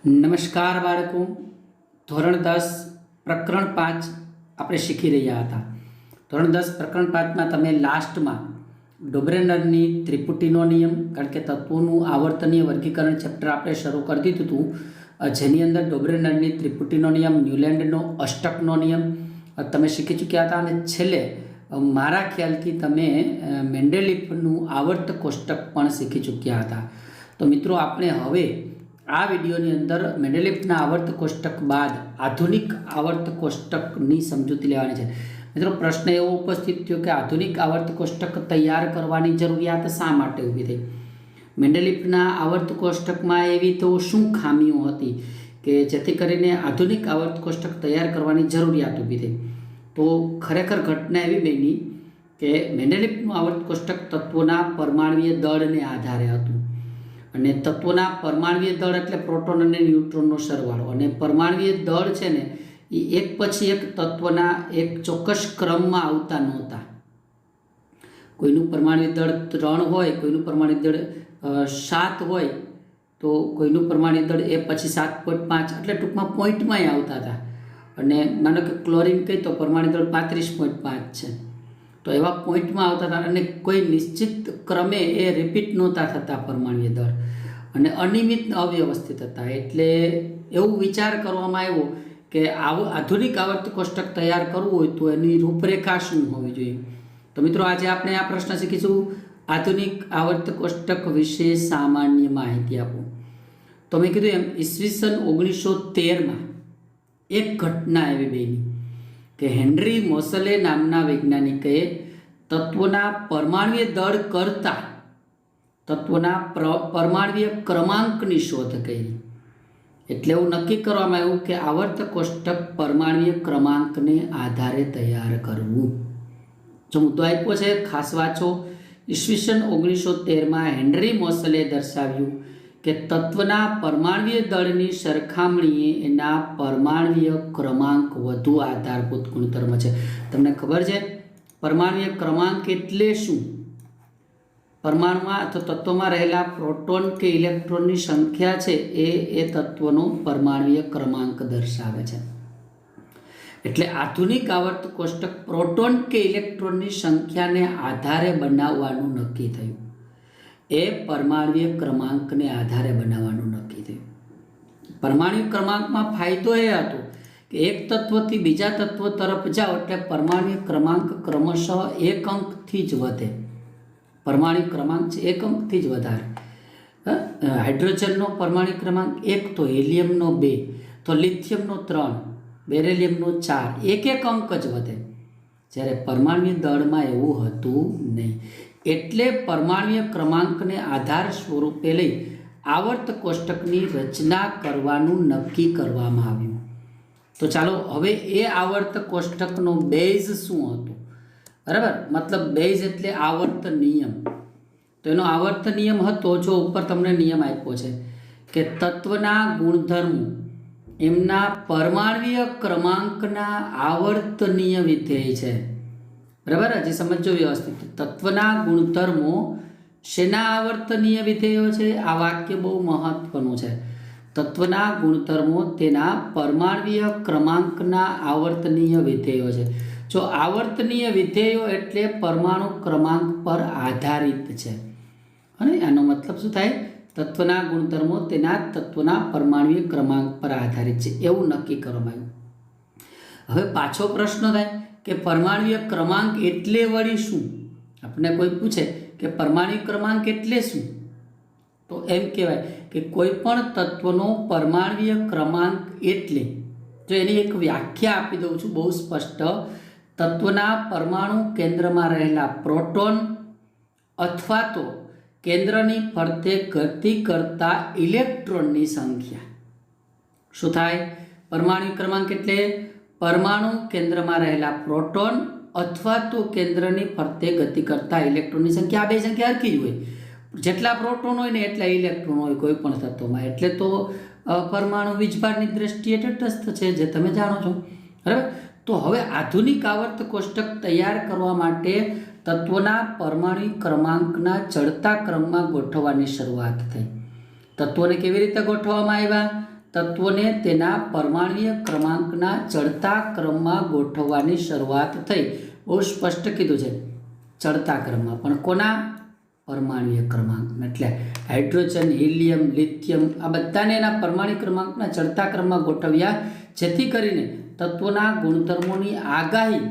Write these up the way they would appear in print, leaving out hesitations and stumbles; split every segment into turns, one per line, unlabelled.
નમસ્કાર બાળકો, ધોરણ 10 પ્રકરણ 5 આપણે શીખી રહ્યા હતા. ધોરણ 10 પ્રકરણ 5માં તમે લાસ્ટમાં ડોબ્રેનરની ત્રિપુટીનો નિયમ, કારણ કે તત્વોનું આવર્તનીય વર્ગીકરણ ચેપ્ટર આપણે શરૂ કરી દીધું હતું, જેની અંદર ડોબ્રેનરની ત્રિપુટીનો નિયમ, ન્યુલેન્ડનો અષ્ટકનો નિયમ તમે શીખી ચૂક્યા હતા. અને છેલ્લે મારા ખ્યાલથી તમે મેન્ડેલિફનું આવર્ત કોષ્ટક પણ શીખી ચૂક્યા હતા. તો મિત્રો, આપણે હવે આ વિડીયોની અંદર મેન્ડેલિફના આવર્ત કોષ્ટક બાદ આધુનિક આવર્ત કોષ્ટકની સમજૂતી લેવાની છે. મિત્રો, પ્રશ્ન એવો ઉપસ્થિત થયો કે આધુનિક આવર્ત કોષ્ટક તૈયાર કરવાની જરૂરિયાત શા માટે ઊભી થઈ? મેન્ડેલિફના આવર્ત કોષ્ટકમાં એવી તો શું ખામીઓ હતી કે જેથી કરીને આધુનિક આવર્ત કોષ્ટક તૈયાર કરવાની જરૂરિયાત ઊભી થઈ? તો ખરેખર ઘટના એવી બની કે મેન્ડેલિફનું આવર્ત કોષ્ટક તત્વોના પરમાણ્વીય દળને આધારે હતું. અને તત્વોના પરમાણ્વીય દળ એટલે પ્રોટોન અને ન્યુટ્રોનનો સરવાળો. અને પરમાણ્વીય દળ છે ને, એ એક પછી એક તત્વના એક ચોક્કસ ક્રમમાં આવતા નહોતા. કોઈનું પરમાણ્વીય દળ 3 હોય, કોઈનું પરમાણ્વીય દળ 7 હોય, તો કોઈનું પરમાણ્વીય દળ એ પછી 7.5, એટલે ટૂંકમાં પોઈન્ટમાંય આવતા હતા. અને માનો કે ક્લોરીન કહી તો પરમાણ્વીય દળ 35.5 છે, તો એવા પોઈન્ટમાં આવતા હતા. અને કોઈ નિશ્ચિત ક્રમે એ રિપીટ નહોતા થતા પરમાણ્વીય દળ, અને અનિયમિત અવ્યવસ્થિત હતા. એટલે એવું વિચાર કરવામાં આવ્યો કે આધુનિક આવર્ત કોષ્ટક તૈયાર કરવું હોય તો એની રૂપરેખા શું હોવી જોઈએ. તો મિત્રો, આજે આપણે આ પ્રશ્ન શીખીશું: આધુનિક આવર્ત કોષ્ટક વિશે સામાન્ય માહિતી આપો. તો મેં કીધું એમ, ઈસવીસન 1913માં એક ઘટના એવી બની કે હેનરી મોસલે નામના વૈજ્ઞાનિકે તત્વોના પરમાણ્વીય દળ કરતાં તત્વોના પરમાણ્વીય ક્રમાંકની શોધ કરી. એટલે એવું નક્કી કરવામાં આવ્યું કે આવર્ત કોષ્ટક પરમાણ્વીય ક્રમાંકને આધારે તૈયાર કરવું. જો મુદ્દો આપ્યો છે, ખાસ વાંચો. ઈસવીસન 1913માં હેનરી મોસલે દર્શાવ્યું કે તત્વના પરમાણ્વીય દળની સરખામણીએ એના પરમાણ્વીય ક્રમાંક વધુ આધારભૂત ગુણધર્મ છે. તમને ખબર છે પરમાણ્વીય ક્રમાંક એટલે શું? પરમાણુમાં અથવા તત્વમાં રહેલા પ્રોટોન કે ઇલેક્ટ્રોનની સંખ્યા છે એ તત્વનો પરમાણ્વીય ક્રમાંક દર્શાવે છે. એટલે આધુનિક આવર્ત કોષ્ટક પ્રોટોન કે ઇલેક્ટ્રોનની સંખ્યાને આધારે બનાવવાનું નક્કી થયું. એ પરમાણ્વીય ક્રમાંકને આધારે બનાવવાનું નક્કી થયું. પરમાણ્વીય ક્રમાંકમાં ફાયદો એ હતો કે એક તત્વથી બીજા તત્વ તરફ જાઓ એટલે પરમાણ્વીય ક્રમાંક ક્રમશઃ એક અંકથી જ વધે. પરમાણ્વીય ક્રમાંક છે એક અંકથી જ વધારે. હાઇડ્રોજનનો પરમાણ્વીય ક્રમાંક 1, તો હિલિયમનો 2, તો લિથિયમનો 3, બેરેલિયમનો 4, એક અંક જ વધે. જ્યારે પરમાણ્વીય દળમાં એવું હતું નહીં. એટલે પરમાણ્વીય ક્રમાંકને આધાર સ્વરૂપે લઈ આવર્ત કોષ્ટકની રચના કરવાનું નક્કી કરવામાં આવ્યું. તો ચાલો હવે એ આવર્ત કોષ્ટકનો બેઝ શું હતો? બરાબર, મતલબ બેઝ એટલે આવર્ત નિયમ. તો એનો આવર્ત નિયમ હતો, જો ઉપર તમને નિયમ આપ્યો છે કે તત્વના ગુણધર્મો એમના પરમાણ્વીય ક્રમાંકના આવર્તનીય વિધેય છે. બરાબર, હજી સમજો વ્યવસ્થિત. તત્વના ગુણધર્મો શેના આવર્તનીય વિધેયો છે? આ વાક્ય બહુ મહત્વનું છે. તત્વના ગુણધર્મો તેના પરમાણ્વીય ક્રમાંકના આવર્તનીય વિધેયો છે. જો આવર્તનીય વિધેયો એટલે પરમાણુ ક્રમાંક પર આધારિત છે. અને આનો મતલબ શું થાય? તત્વના ગુણધર્મો તેના તત્વના પરમાણ્વીય ક્રમાંક પર આધારિત છે, એવું નક્કી કરવામાં આવ્યું. હવે પાછો પ્રશ્ન થાય કે પરમાણ્વીય ક્રમાંક એટલે વળી શું? આપણને કોઈ પૂછે કે પરમાણ્વીય ક્રમાંક એટલે શું, તો એમ કહેવાય કે કોઈ પણ તત્વનો પરમાણ્વીય ક્રમાંક એટલે, જો એની એક વ્યાખ્યા આપી દઉં છું બહુ સ્પષ્ટ: તત્વના પરમાણુ કેન્દ્રમાં રહેલા પ્રોટોન અથવા તો કેન્દ્રની ફરતે ગતિ કરતા ઇલેક્ટ્રોનની સંખ્યા. શું થાય? પરમાણુ ક્રમાંક એટલે પરમાણુ કેન્દ્રમાં રહેલા પ્રોટોન અથવા તો કેન્દ્રની ફરતે ગતિ કરતા ઇલેક્ટ્રોનની સંખ્યા. આ બે સંખ્યા હરખી જ હોય. જેટલા પ્રોટોન હોય ને એટલા ઇલેક્ટ્રોન હોય કોઈ પણ તત્વમાં. એટલે તો પરમાણુ વીજભારની દ્રષ્ટિએ તટસ્થ છે, જે તમે જાણો છો. બરાબર. તો હવે આધુનિક આવર્ત કોષ્ટક તૈયાર કરવા માટે તત્વોના પરમાણુ ક્રમાંકના ચડતા ક્રમમાં ગોઠવવાની શરૂઆત થઈ. તત્વોને કેવી રીતે ગોઠવવામાં આવ્યા? તત્વોને તેના પરમાણ્વીય ક્રમાંકના ચડતા ક્રમમાં ગોઠવવાની શરૂઆત થઈ. બહુ સ્પષ્ટ કીધું છે, ચડતા ક્રમમાં, પણ કોના? પરમાણ્વીય ક્રમાંક. એટલે હાઇડ્રોજન, હિલિયમ, લિથિયમ આ બધાને એના પરમાણ્વીય ક્રમાંકના ચડતા ક્રમમાં ગોઠવ્યા, જેથી કરીને તત્વોના ગુણધર્મોની આગાહી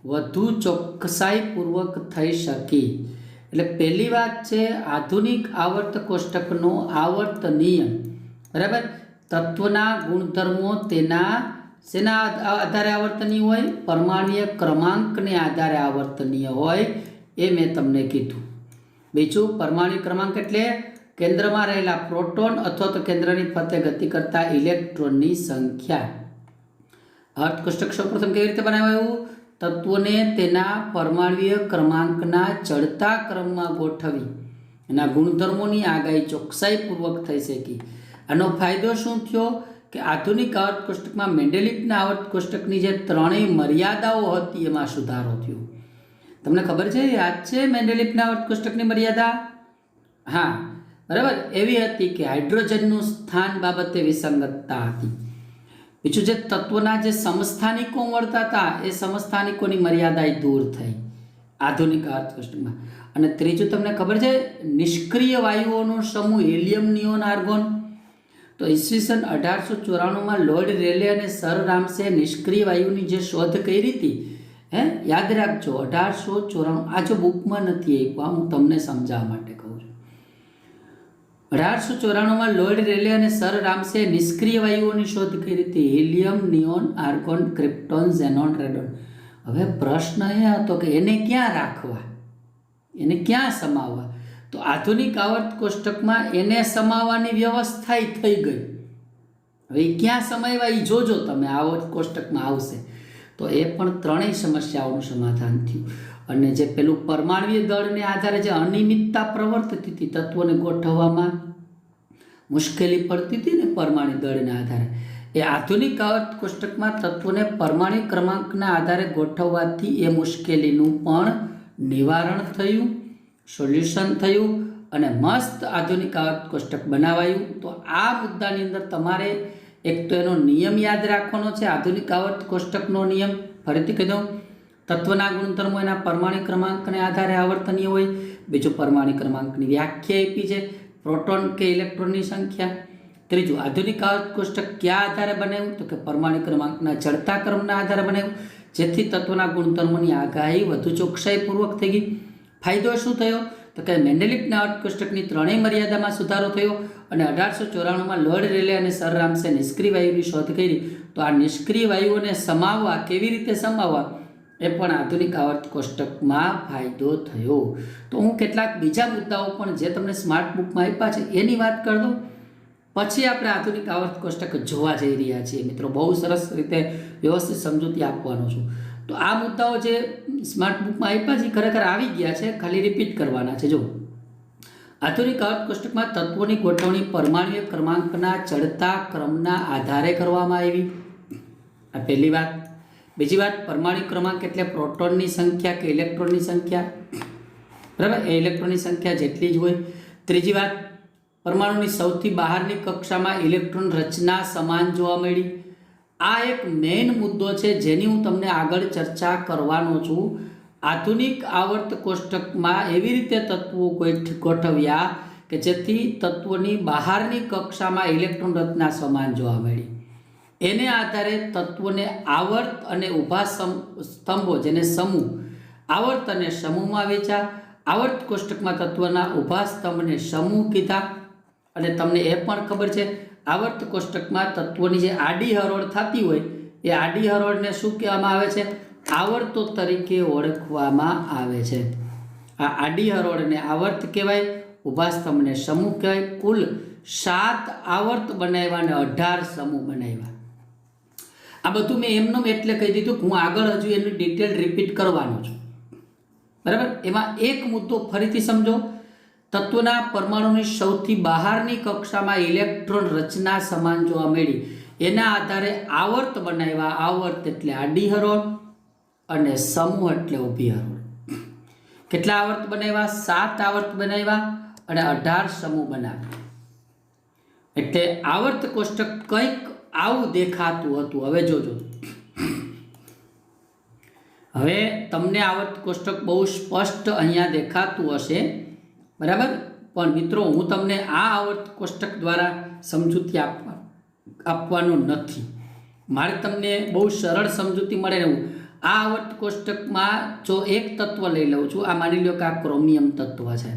વધુ ચોકસાઈપૂર્વક થઈ શકી. એટલે પહેલી વાત છે આધુનિક આવર્ત કોષ્ટકનો આવર્ત નિયમ. બરાબર, તત્વના ગુણધર્મો તેના શેના આધારે આવર્તનીય હોય? પરમાણ્વીય ક્રમાંકને આધારે આવર્તનીય હોય, એ મેં તમને કીધું. બીજું, પરમાણ્વીય ક્રમાંક એટલે કેન્દ્રમાં રહેલા પ્રોટોન અથવા તો કેન્દ્રની ફરતે ગતિ કરતા ઇલેક્ટ્રોનની સંખ્યા. આવર્ત કોષ્ટક સૌપ્રથમ કેવી રીતે બનાવાયું? તત્વોને તેના પરમાણ્વીય ક્રમાંકના ચડતા ક્રમમાં ગોઠવી એના ગુણધર્મોની આગાહી ચોકસાઈપૂર્વક થઈ શકી. આનો ફાયદો શું થયો કે આધુનિક આવર્ત કોષ્ટકમાં મેન્ડેલિફના આવર્ત કોષ્ટકની જે ત્રણેય મર્યાદાઓ હતી એમાં સુધારો થયો. તમને ખબર છે, યાદ છે મેન્ડેલિફના આવર્ત કોષ્ટકની મર્યાદા? હા, બરાબર, એવી હતી કે હાઇડ્રોજનનું સ્થાન બાબતે વિસંગતતા હતી. બીજું, જે તત્વોના જે સમસ્થાનિકો મળતા હતા એ સમસ્થાનિકોની મર્યાદા દૂર થઈ આધુનિક આવર્ત કોષ્ટકમાં. અને ત્રીજું, તમને ખબર છે નિષ્ક્રિય વાયુઓનો સમૂહ હિલિયમ, નિયોન, આર્ગોન. તો ઈસવીસન 1894માં લોર્ડ રેલે અને સર રામસે નિષ્ક્રિય વાયુની જે શોધ કરી હતી, યાદ રાખજો, 1894. આ જો બુકમાં નથી આપ્યું, હું તમને સમજાવવા માટે કહું છું. 1894માં લોર્ડ રેલે અને સર રામસે નિષ્ક્રિય વાયુઓની શોધ કરી હતી, helium, neon, argon, krypton, xenon, radon. હવે પ્રશ્ન એ હતો કે એને ક્યાં રાખવા, એને ક્યાં સમાવવા? તો આધુનિક આવર્ત કોષ્ટકમાં એને સમાવવાની વ્યવસ્થા થઈ ગઈ. હવે ક્યાં સમાવ્યા એ જોજો તમે, આવર્ત કોષ્ટકમાં આવશે તો એ પણ ત્રણેય સમસ્યાઓનું સમાધાન થયું. અને જે પેલું પરમાણ્વીય દળને આધારે જે અનિયમિતતા પ્રવર્તતી હતી, તત્વોને ગોઠવવામાં મુશ્કેલી પડતી હતી ને પરમાણ્વીય દળને આધારે, એ આધુનિક આવર્ત કોષ્ટકમાં તત્વોને પરમાણ્વીય ક્રમાંકના આધારે ગોઠવવાથી એ મુશ્કેલીનું પણ નિવારણ થયું, સોલ્યુશન થયું અને મસ્ત આધુનિક આવર્ત કોષ્ટક બનાવાયું. તો આ મુદ્દાની અંદર તમારે એક તો એનો નિયમ યાદ રાખવાનો છે, આધુનિક આવર્ત કોષ્ટકનો નિયમ. ફરીથી કહી દઉં, તત્વના ગુણધર્મો એના પરમાણ્વીય ક્રમાંકને આધારે આવર્તનીય હોય. બીજું, પરમાણ્વીય ક્રમાંકની વ્યાખ્યા આપી છે, પ્રોટોન કે ઇલેક્ટ્રોનની સંખ્યા. ત્રીજું, આધુનિક આવર્ત કોષ્ટક કયા આધારે બનાવ્યું? તો કે પરમાણ્વીય ક્રમાંકના ચડતા ક્રમના આધારે બનાવ્યું, જેથી તત્વના ગુણધર્મોની આગાહી વધુ ચોકસાઈપૂર્વક થઈ ગઈ. ફાયદો શું થયો? તો કે મેન્ડેલિફના આવર્ત કોષ્ટકની ત્રણેય મર્યાદામાં સુધારો થયો અને 1894માં લોર્ડ રેલે અને સર રામસે નિષ્ક્રિય વાયુની શોધ કરી. તો આ નિષ્ક્રિય વાયુઓને સમાવવા, કેવી રીતે સમાવવા, એ પણ આધુનિક આવર્ત કોષ્ટકમાં ફાયદો થયો. તો હું કેટલાક બીજા મુદ્દાઓ પણ જે તમને સ્માર્ટ બુકમાં આપ્યા છે એની વાત કરી દઉં, પછી આપણે આધુનિક આવર્ત કોષ્ટક જોવા જઈ રહ્યા છીએ. મિત્રો, બહુ સરસ રીતે વ્યવસ્થિત સમજૂતી આપવાનો છું. તો આ મુદ્દાઓ જે સ્માર્ટ બુકમાં આપ્યા છે ખરેખર આવી ગયા છે, ખાલી રિપીટ કરવાના છે. જો આધુનિક આવર્ત કોષ્ટકમાં તત્વોની ગોઠવણી પરમાણ્વીય ક્રમાંકના ચડતા ક્રમના આધારે કરવામાં આવી, આ પહેલી વાત. બીજી વાત, પરમાણ્વીય ક્રમાંક એટલે પ્રોટોનની સંખ્યા કે ઇલેક્ટ્રોનની સંખ્યા, બરાબર, એ ઇલેક્ટ્રોનની સંખ્યા જેટલી જ હોય. ત્રીજી વાત, પરમાણુની સૌથી બહારની કક્ષામાં ઇલેક્ટ્રોન રચના સમાન જોવા મળી. આ એક મેઇન મુદ્દો છે જેની હું તમને આગળ ચર્ચા કરવાનો છું. આધુનિક આવર્ત કોષ્ટકમાં એવી રીતે તત્વો ગોઠવ્યા કે જેથી તત્વોની બહારની કક્ષામાં ઇલેક્ટ્રોન રચના સમાન જોવા મળી. એને આધારે તત્વોને આવર્ત અને ઊભા સ્તંભો, જેને સમૂહ, આવર્ત અને સમૂહમાં વેચ્યા. આવર્ત કોષ્ટકમાં તત્વના ઊભા સ્તંભને સમૂહ કીધા. અને તમને એ પણ ખબર છે, આવર્ત કોષ્ટકમાં તત્વોની જે આડી હરોળ થતી હોય એ આડી હરોળને શું કહેવામાં આવે છે? આવર્તો તરીકે ઓળખવામાં આવે છે. આ આડી હરોળને આવર્ત કહેવાય, ઊભા સ્તંભને સમૂહ કહેવાય. કુલ 7 આવર્ત બનાવ્યા અને 18 સમૂહ બનાવ્યા. આ બધું મેં એમનું એટલે કહી દીધું કે હું આગળ હજુ એનું ડિટેલ રિપીટ કરવાનો છું, બરાબર. એમાં એક મુદ્દો ફરીથી સમજો, તત્વના પરમાણુની સૌથી બહારની કક્ષામાં ઇલેક્ટ્રોન રચના સમાન જોવા મળી, એના આધારે આવર્ત બનાવ્યા. આવર્ત એટલે આડી હરોળ અને સમૂહ એટલે ઊભી હરોળ. કેટલા આવર્ત બનાવ્યા? 7 આવર્ત બનાવ્યા અને 18 સમૂહ બનાવ્યા. એટલે આવર્ત કોષ્ટક કંઈક આવું દેખાતું હતું. હવે જોજો, હવે તમને આવર્ત કોષ્ટક બહુ સ્પષ્ટ અહીંયા દેખાતું હશે, બરાબર. પણ મિત્રો, હું તમને આ આવર્ત કોષ્ટક દ્વારા સમજૂતી આપવાનું નથી. મારે તમને બહુ સરળ સમજૂતી મળે એવું. આ આવર્ત કોષ્ટકમાં જો એક તત્વ લઈ લઉં છું, આ માની લો કે આ ક્રોમિયમ તત્વ છે,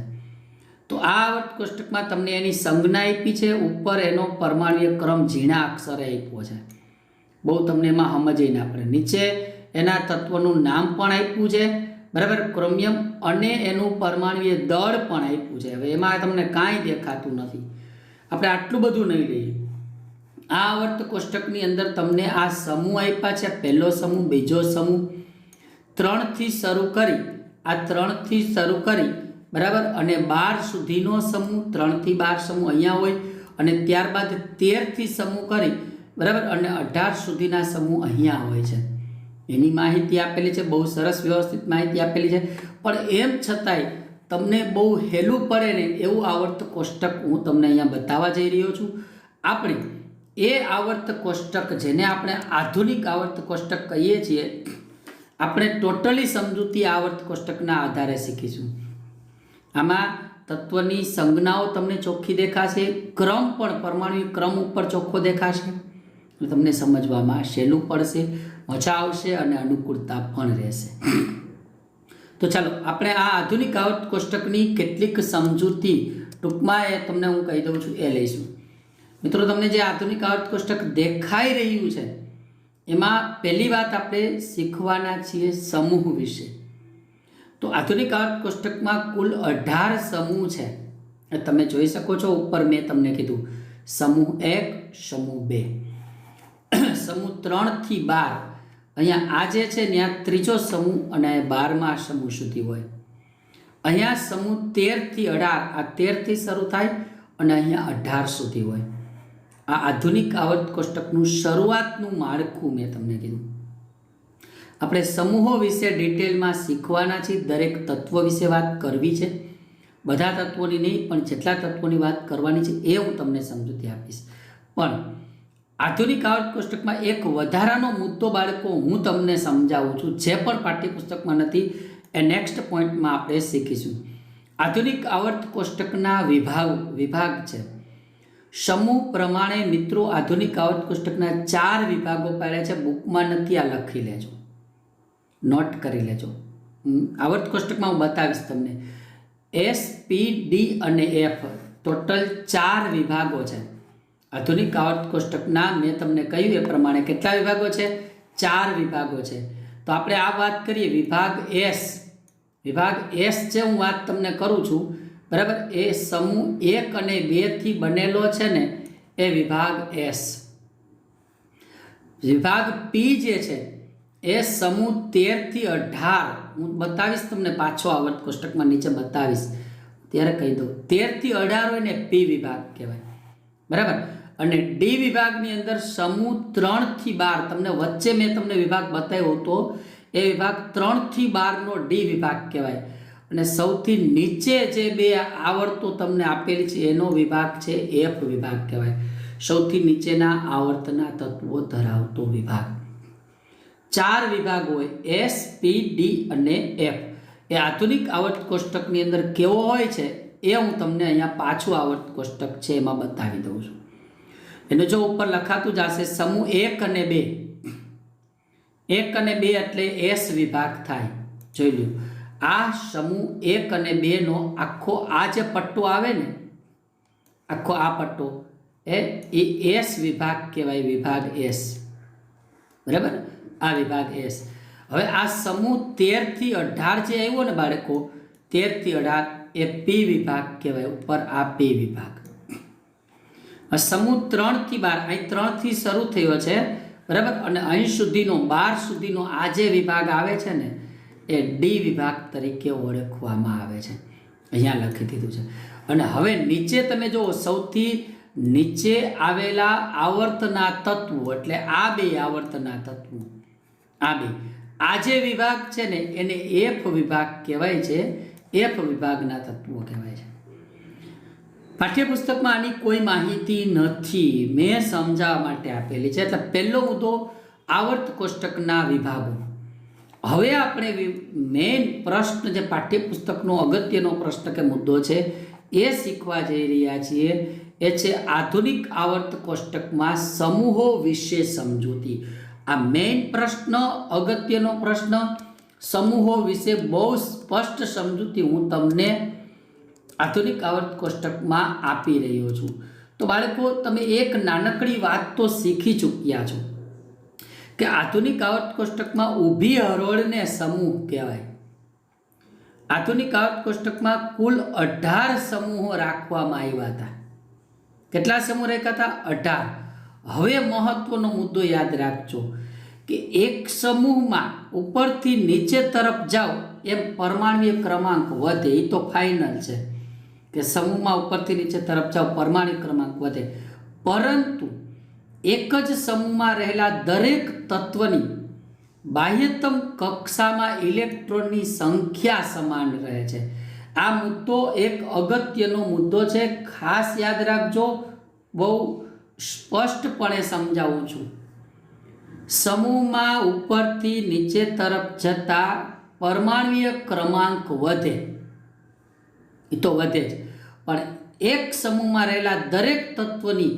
તો આ આવર્ત કોષ્ટકમાં તમને એની સંજ્ઞા આપી છે, ઉપર એનો પરમાણ્વીય ક્રમ ઝીણા અક્ષરે આપ્યો છે. બહુ તમને એમાં સમજાઈ ના પડે. નીચે એના તત્વનું નામ પણ આપ્યું છે, બરાબર, ક્રોમિયમ, અને એનું પરમાણ્વીય દળ પણ આપ્યું છે. હવે એમાં તમને કાંઈ દેખાતું નથી. આપણે આટલું બધું નહીં લઈએ. આ આવર્ત કોષ્ટકની અંદર તમને આ સમૂહ આપ્યા છે, પહેલો સમૂહ, બીજો સમૂહ, 3થી શરૂ કરી, બરાબર, અને 12 સુધીનો સમૂહ, 3થી 12 સમૂહ અહીંયા હોય, અને ત્યારબાદ 13થી સમૂહ કરી, બરાબર, અને 18 સુધીના સમૂહ અહીંયા હોય છે. એની માહિતી આપેલી છે, બહુ સરસ વ્યવસ્થિત માહિતી આપેલી છે. પણ એમ છતાંય તમને બહુ હેલું પડે ને એવું આવર્ત કોષ્ટક હું તમને અહીંયા બતાવવા જઈ રહ્યો છું. આપણે એ આવર્ત કોષ્ટક, જેને આપણે આધુનિક આવર્ત કોષ્ટક કહીએ છીએ, આપણે ટોટલી સમજૂતી આવર્ત કોષ્ટકના આધારે શીખીશું. આમાં તત્વની સંજ્ઞાઓ તમને ચોખ્ખી દેખાશે, ક્રમ પણ પરમાણુ ક્રમ ઉપર ચોખ્ખો દેખાશે. તમને સમજવામાં સહેલું પડશે, મજા આવશે અને અનુકૂળતા પણ રહેશે. તો ચાલો આપણે આ આધુનિક આવર્ત કોષ્ટકની કેટલીક સમજૂતી ટૂંકમાં તમને હું કહી દઉં છું, એ લઈશું. મિત્રો, તમને જે આધુનિક આવર્ત કોષ્ટક દેખાઈ રહ્યું છે, એમાં પહેલી વાત આપણે શીખવાના છીએ સમૂહ વિશે. તો આધુનિક આવર્ત કોષ્ટકમાં કુલ 18 સમૂહ છે. તમે જોઈ શકો છો, ઉપર મેં તમને કીધું સમૂહ 1, સમૂહ 2, સમૂહ 3થી 12. અહીંયા આ જે છે ત્યાં ત્રીજો સમૂહ અને 12મા સમૂહ સુધી હોય. અહીંયા સમૂહ 13થી 18, આ 13થી શરૂ થાય અને અહીંયા 18 સુધી હોય. આ આધુનિક આવર્ત કોષ્ટકનું શરૂઆતનું માળખું મેં તમને કીધું. આપણે સમૂહો વિશે ડિટેલમાં શીખવાના છીએ. દરેક તત્વ વિશે વાત કરવી છે, બધા તત્વોની નહીં, પણ જેટલા તત્વોની વાત કરવાની છે એ હું તમને સમજૂતી આપીશ. પણ આધુનિક આવર્ત કોષ્ટકમાં એક વધારાનો મુદ્દો બાળકો હું તમને સમજાવું છું, જે પણ પાઠ્યપુસ્તકમાં નથી. એ નેક્સ્ટ પોઈન્ટમાં આપણે શીખીશું. આધુનિક આવર્ત કોષ્ટકના વિભાગ છે. સમૂહ પ્રમાણે મિત્રો આધુનિક આવર્ત કોષ્ટકના 4 વિભાગો પાડ્યા છે. બુકમાં નથી, આ લખી લેજો, નોટ કરી લેજો. આવર્ત કોષ્ટકમાં હું બતાવીશ તમને. S, P, D અને F ટોટલ 4 વિભાગો છે આધુનિક આવર્ત કોષ્ટકના. મેં તમને કહ્યું એ પ્રમાણે કેટલા વિભાગો છે? 4 વિભાગો છે. તો આપણે આ વાત કરીએ વિભાગ S છે, હું વાત તમને કરું છું, બરાબર. એ સમૂહ 1 અને 2 થી બનેલો છે ને, એ વિભાગ S. વિભાગ P જે છે એ સમૂહ 13 થી 18, હું બતાવીશ તમને, પાછો આવર્ત કોષ્ટકમાં નીચે બતાવીશ ત્યારે કહી દઉં. 13 થી 18 હોય ને P વિભાગ કહેવાય, બરાબર. અને ડી વિભાગની અંદર સમૂહ 3 થી 12, તમને વચ્ચે મેં તમને વિભાગ બતાવ્યો હતો, એ વિભાગ 3 થી 12 નો ડી વિભાગ કહેવાય. અને સૌથી નીચે જે 2 આવર્તો તમને આપેલી છે એનો વિભાગ છે એફ વિભાગ કહેવાય. સૌથી નીચેના આવર્તના તત્વો ધરાવતો વિભાગ. 4 વિભાગ હોય, S, P, D અને F. એ આધુનિક આવર્ત કોષ્ટકની અંદર કેવો હોય છે એ હું તમને અહીંયા પાછું આવર્ત કોષ્ટક છે એમાં બતાવી દઉં છું. એનો જો ઉપર લખાતું જ હશે સમૂહ 1 અને 2. 1 અને 2 એટલે S વિભાગ થાય. જોઈ લો, આ સમૂહ 1 અને 2 નો આખો આ જે પટ્ટો આવે ને, આખો આ પટ્ટો એ S વિભાગ કહેવાય, વિભાગ S, બરાબર. આ વિભાગ S. હવે આ સમૂહ 13 થી 18 જે આવ્યો ને બાળકો, 13 થી 18 એ P વિભાગ કહેવાય, ઉપર આ P વિભાગ. સમૂહ 3 થી 12, અહીં 3 થી શરૂ થયો છે, બરાબર, અને અહીં સુધીનો 12 સુધીનો આ જે વિભાગ આવે છે ને, એ ડી વિભાગ તરીકે ઓળખવામાં આવે છે. અહીંયા લખી દીધું છે. અને હવે નીચે તમે જુઓ, સૌથી નીચે આવેલા આવર્તના તત્વો, એટલે આ 2 આવર્તના તત્વો, આ જે વિભાગ છે ને એને એફ વિભાગ કહેવાય છે. એફ વિભાગના તત્વો કહેવાય છે. પાઠ્યપુસ્તકમાં આની કોઈ માહિતી નથી, મેં સમજાવવા માટે આપેલી છે. એટલે પહેલો મુદ્દો આવર્ત કોષ્ટકના વિભાગો. હવે આપણે મેઇન પ્રશ્ન જે પાઠ્યપુસ્તકનો અગત્યનો પ્રશ્ન કે મુદ્દો છે એ શીખવા જઈ રહ્યા છીએ. એ છે આધુનિક આવર્ત કોષ્ટકમાં સમૂહો વિશે સમજૂતી. આ મેઇન પ્રશ્ન, અગત્યનો પ્રશ્ન, સમૂહો વિશે બહુ સ્પષ્ટ સમજૂતી હું તમને આધુનિક આવર્ત કોષ્ટકમાં આપી રહ્યો છું. તો બાળકો, તમે એક નાનકડી વાત તો શીખી ચૂક્યા છો કે આધુનિક આવર્ત કોષ્ટકમાં ઊભી હરોળને સમૂહ કહેવાય. આધુનિક આવર્ત કોષ્ટકમાં કુલ 18 સમૂહો રાખવામાં આવ્યા હતા. કેટલા સમૂહ રાખ્યા હતા? 18. હવે મહત્વનો મુદ્દો યાદ રાખજો કે એક સમૂહમાં ઉપરથી નીચે તરફ જાઓ એમ પરમાણ્વીય ક્રમાંક વધે. એ તો ફાઇનલ છે કે સમૂહમાં ઉપરથી નીચે તરફ જાઓ પરમાણ્વીય ક્રમાંક વધે, પરંતુ એક જ સમૂહમાં રહેલા દરેક તત્વની બાહ્યતમ કક્ષામાં ઇલેક્ટ્રોનની સંખ્યા સમાન રહે છે. આ મુદ્દો એક અગત્યનો મુદ્દો છે, ખાસ યાદ રાખજો. બહુ સ્પષ્ટપણે સમજાવું છું. સમૂહમાં ઉપરથી નીચે તરફ જતા પરમાણ્વીય ક્રમાંક વધે, એ તો વધે જ, પણ એક સમૂહમાં રહેલા દરેક તત્વની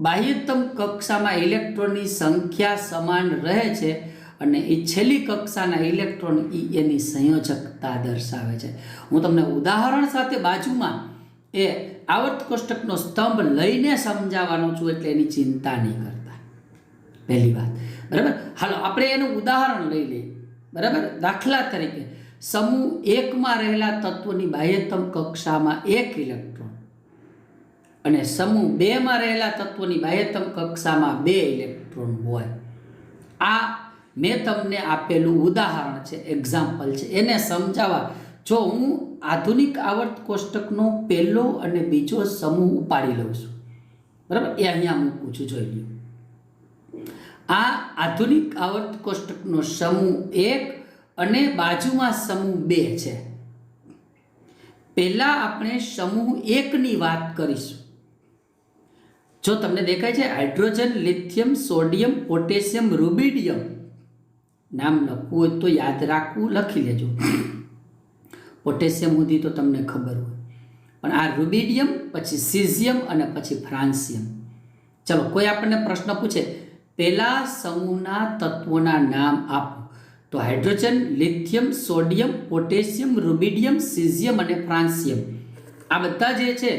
બાહ્યતમ કક્ષામાં ઇલેક્ટ્રોનની સંખ્યા સમાન રહે છે અને એ છેલ્લી કક્ષાના ઇલેક્ટ્રોન એની સંયોજકતા દર્શાવે છે. હું તમને ઉદાહરણ સાથે બાજુમાં એ આવર્ત કોષ્ટકનો સ્તંભ લઈને સમજાવવાનો છું, એટલે એની ચિંતા નહીં કરતા. પહેલી વાત, બરાબર. હાલો આપણે એનું ઉદાહરણ લઈ લઈએ. બરાબર. દાખલા તરીકે સમૂહ 1માં રહેલા તત્વોની બાહ્યતમ કક્ષામાં 1 ઇલેક્ટ્રોન અને સમૂહ 2માં રહેલા તત્વોની બાહ્યતમ કક્ષામાં 2 ઇલેક્ટ્રોન હોય. આ મેં તમને આપેલું ઉદાહરણ છે, એક્ઝામ્પલ છે. એને સમજાવવા જો હું આધુનિક આવર્ત કોષ્ટકનો પહેલો અને બીજો સમૂહ ઉપાડી લઉં છું, બરાબર, એ અહીંયા મૂકું છું, જોઈ લો. આ આધુનિક આવર્ત કોષ્ટકનો સમૂહ 1 અને બાજુમાં સમૂહ 2 છે. પહેલા આપણે સમૂહ 1ની વાત કરીશું. જો તમને દેખાય છે hydrogen, lithium, sodium, potassium, rubidium. નામ લખવું હોય તો યાદ રાખવું, લખી લેજો. પોટેશિયમ સુધી તો તમને ખબર હોય, પણ આ રૂબિડિયમ, પછી સીઝિયમ અને પછી ફ્રાન્સિયમ. ચલો, કોઈ આપણને પ્રશ્ન પૂછે પહેલા સમૂહના તત્વોના નામ આપો, તો hydrogen, lithium, sodium, potassium, rubidium, caesium અને ફ્રાન્સિયમ, આ બધા જે છે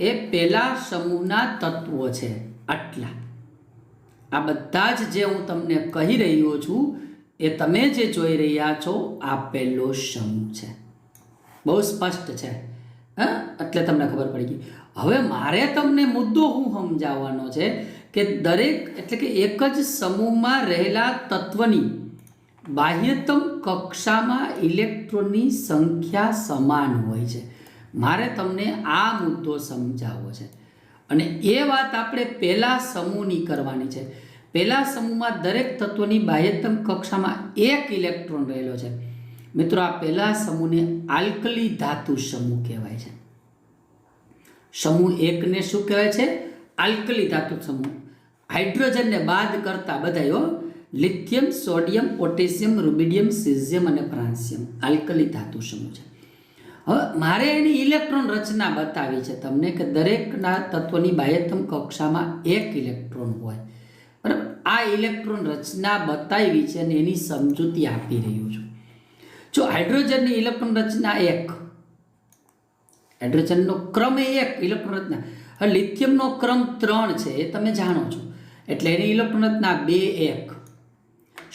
એ પહેલા સમૂહના તત્વો છે. આટલા આ બધા જ જે હું તમને કહી રહ્યો છું એ તમે જે જોઈ રહ્યા છો આ પહેલો સમૂહ છે. બહુ સ્પષ્ટ છે, હા? એટલે તમને ખબર પડી ગઈ. હવે મારે તમને મુદ્દો હું સમજાવવાનો છે કે દરેક, એટલે કે એક જ સમૂહમાં રહેલા તત્વની બાહ્યતમ કક્ષામાં ઇલેક્ટ્રોનની સંખ્યા સમાન હોય છે. મારે તમને આ મુદ્દો સમજાવવો છે અને એ વાત આપણે પહેલા સમૂહની કરવાની છે. પહેલા સમૂહમાં દરેક તત્વની બાહ્યતમ કક્ષામાં 1 ઇલેક્ટ્રોન રહેલો છે. મિત્રો, આ પહેલા સમૂહને આલ્કલી ધાતુ સમૂહ કહેવાય છે. સમૂહ 1ને શું કહેવાય છે? આલ્કલી ધાતુ સમૂહ. હાઇડ્રોજનને બાદ કરતા બધા, lithium, sodium, potassium, rubidium, caesium અને ફ્રાન્સિયમ આલ્કલી ધાતુ સમૂહ છે. હવે મારે એની ઇલેક્ટ્રોન રચના બતાવી છે તમને કે દરેકના તત્વની બાહ્યતમ કક્ષામાં 1 ઇલેક્ટ્રોન હોય, બરાબર. આ ઇલેક્ટ્રોન રચના બતાવી છે અને એની સમજૂતી આપી રહ્યું છું. જો હાઇડ્રોજનની ઇલેક્ટ્રોન રચના 1, હાઇડ્રોજનનો ક્રમ 1 ઇલેક્ટ્રોન રચના. હવે લિથિયમનો ક્રમ 3 છે, એ તમે જાણો છો, એટલે એની ઇલેક્ટ્રોન રચના 2 1.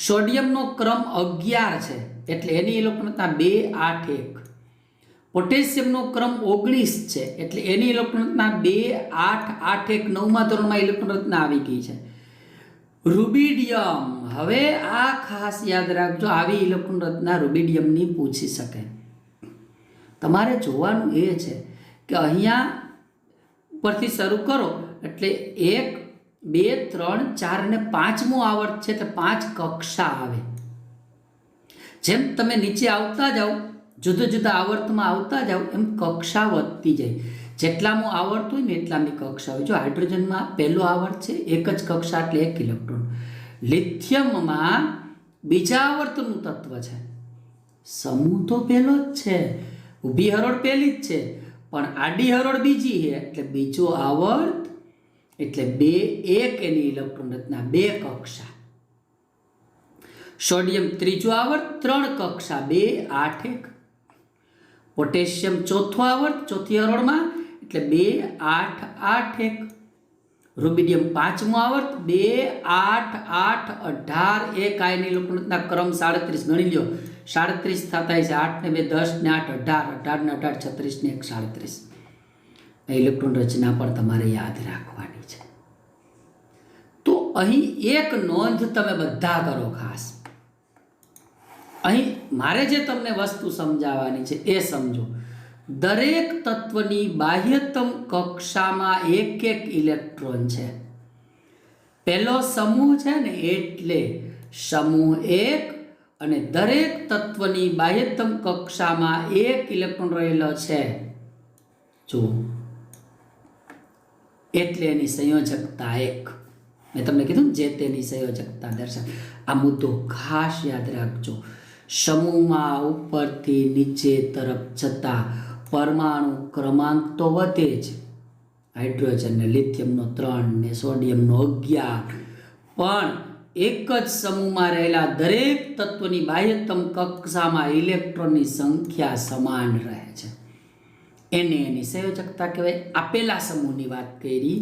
સોડિયમનો ક્રમ 11 છે, એટલે એની ઇલેક્ટ્રોન રચના 2 8 1. પોટેશિયમનો ક્રમ 19 છે, એટલે એની ઇલેક્ટ્રોન રચના 2 8 8 1. 9મા ધોરણમાં ઇલેક્ટ્રોન રચના આવી ગઈ છે. રૂબિડિયમ, હવે આ ખાસ યાદ રાખજો, આવી ઇલેક્ટ્રોન રચના રૂબિડિયમની પૂછી શકે. તમારે જોવાનું એ છે કે અહીંયા ઉપરથી શરૂ કરો એટલે 1 2 3 4 અને 5મો આવર્ત છે, એટલે 5 કક્ષા આવે. જેમ તમે નીચે આવતા જાઓ, જુદા જુદા આવર્તમાં આવતા જાઓ, એમ કક્ષા વધતી જાય. જેટલામું આવર્ત હોય ને એટલામી કક્ષા હોય. જો હાઇડ્રોજનમાં પહેલો આવર્ત છે એક જ કક્ષા એટલે 1 ઇલેક્ટ્રોન. લિથિયમમાં બીજા આવર્તનું તત્વ છે. સમૂહ તો પહેલો જ છે, ઊભી હરોળ પહેલી જ છે, પણ આડી હરોળ બીજી છે એટલે બીજો આવર્ત એટલે 2 1 એની ઇલેક્ટ્રોન રચના 2 કક્ષા. સોડિયમ ત્રીજો આવર્ત 3 કક્ષા 2 8 1. પોટેશિયમ ચોથો આવર્ત ચોથી હરોળમાં એટલે 2 8 8 1. રૂબિડિયમ પાંચમો આવર્ત 2 8 8 18 1 આ એની ઇલેક્ટ્રોન રચના ક્રમ 37. ગણી લ્યો 37 થતા છે. 8 ને 2 10 ને 8 18 18 ને 18 36 ને 1 37. આ ઇલેક્ટ્રોન રચના પણ તમારે યાદ રાખવાની છે. તો અહીં એક નોંધ તમે બધા કરો ખાસ. અહીં મારે જે તમને વસ્તુ સમજાવવાની છે એ સમજો. દરેક તત્વની બાહ્યતમ કક્ષામાં એક એક ઇલેક્ટ્રોન છે. પહેલો સમૂહ છે ને એટલે સમૂહ 1 અને દરેક તત્વની બાહ્યતમ કક્ષામાં એક ઇલેક્ટ્રોન રહેલો છે. જો એટલે એની સંયોજકતા 1. મેં તમને કીધું જે તેની સંયોજકતા દર્શાવે. આ મુદ્દો ખાસ યાદ રાખજો. સમૂહમાં ઉપરથી નીચે તરફ જતા પરમાણુ ક્રમાંક તો વધે જ. હાઇડ્રોજન ને લિથિયમનો 3 ને સોડિયમનો 11, પણ એક જ સમૂહમાં રહેલા દરેક તત્વની બાહ્યતમ કક્ષામાં ઇલેક્ટ્રોનની સંખ્યા સમાન રહે છે. એને એની સંયોજકતા કહેવાય. આપેલા સમૂહની વાત કરી,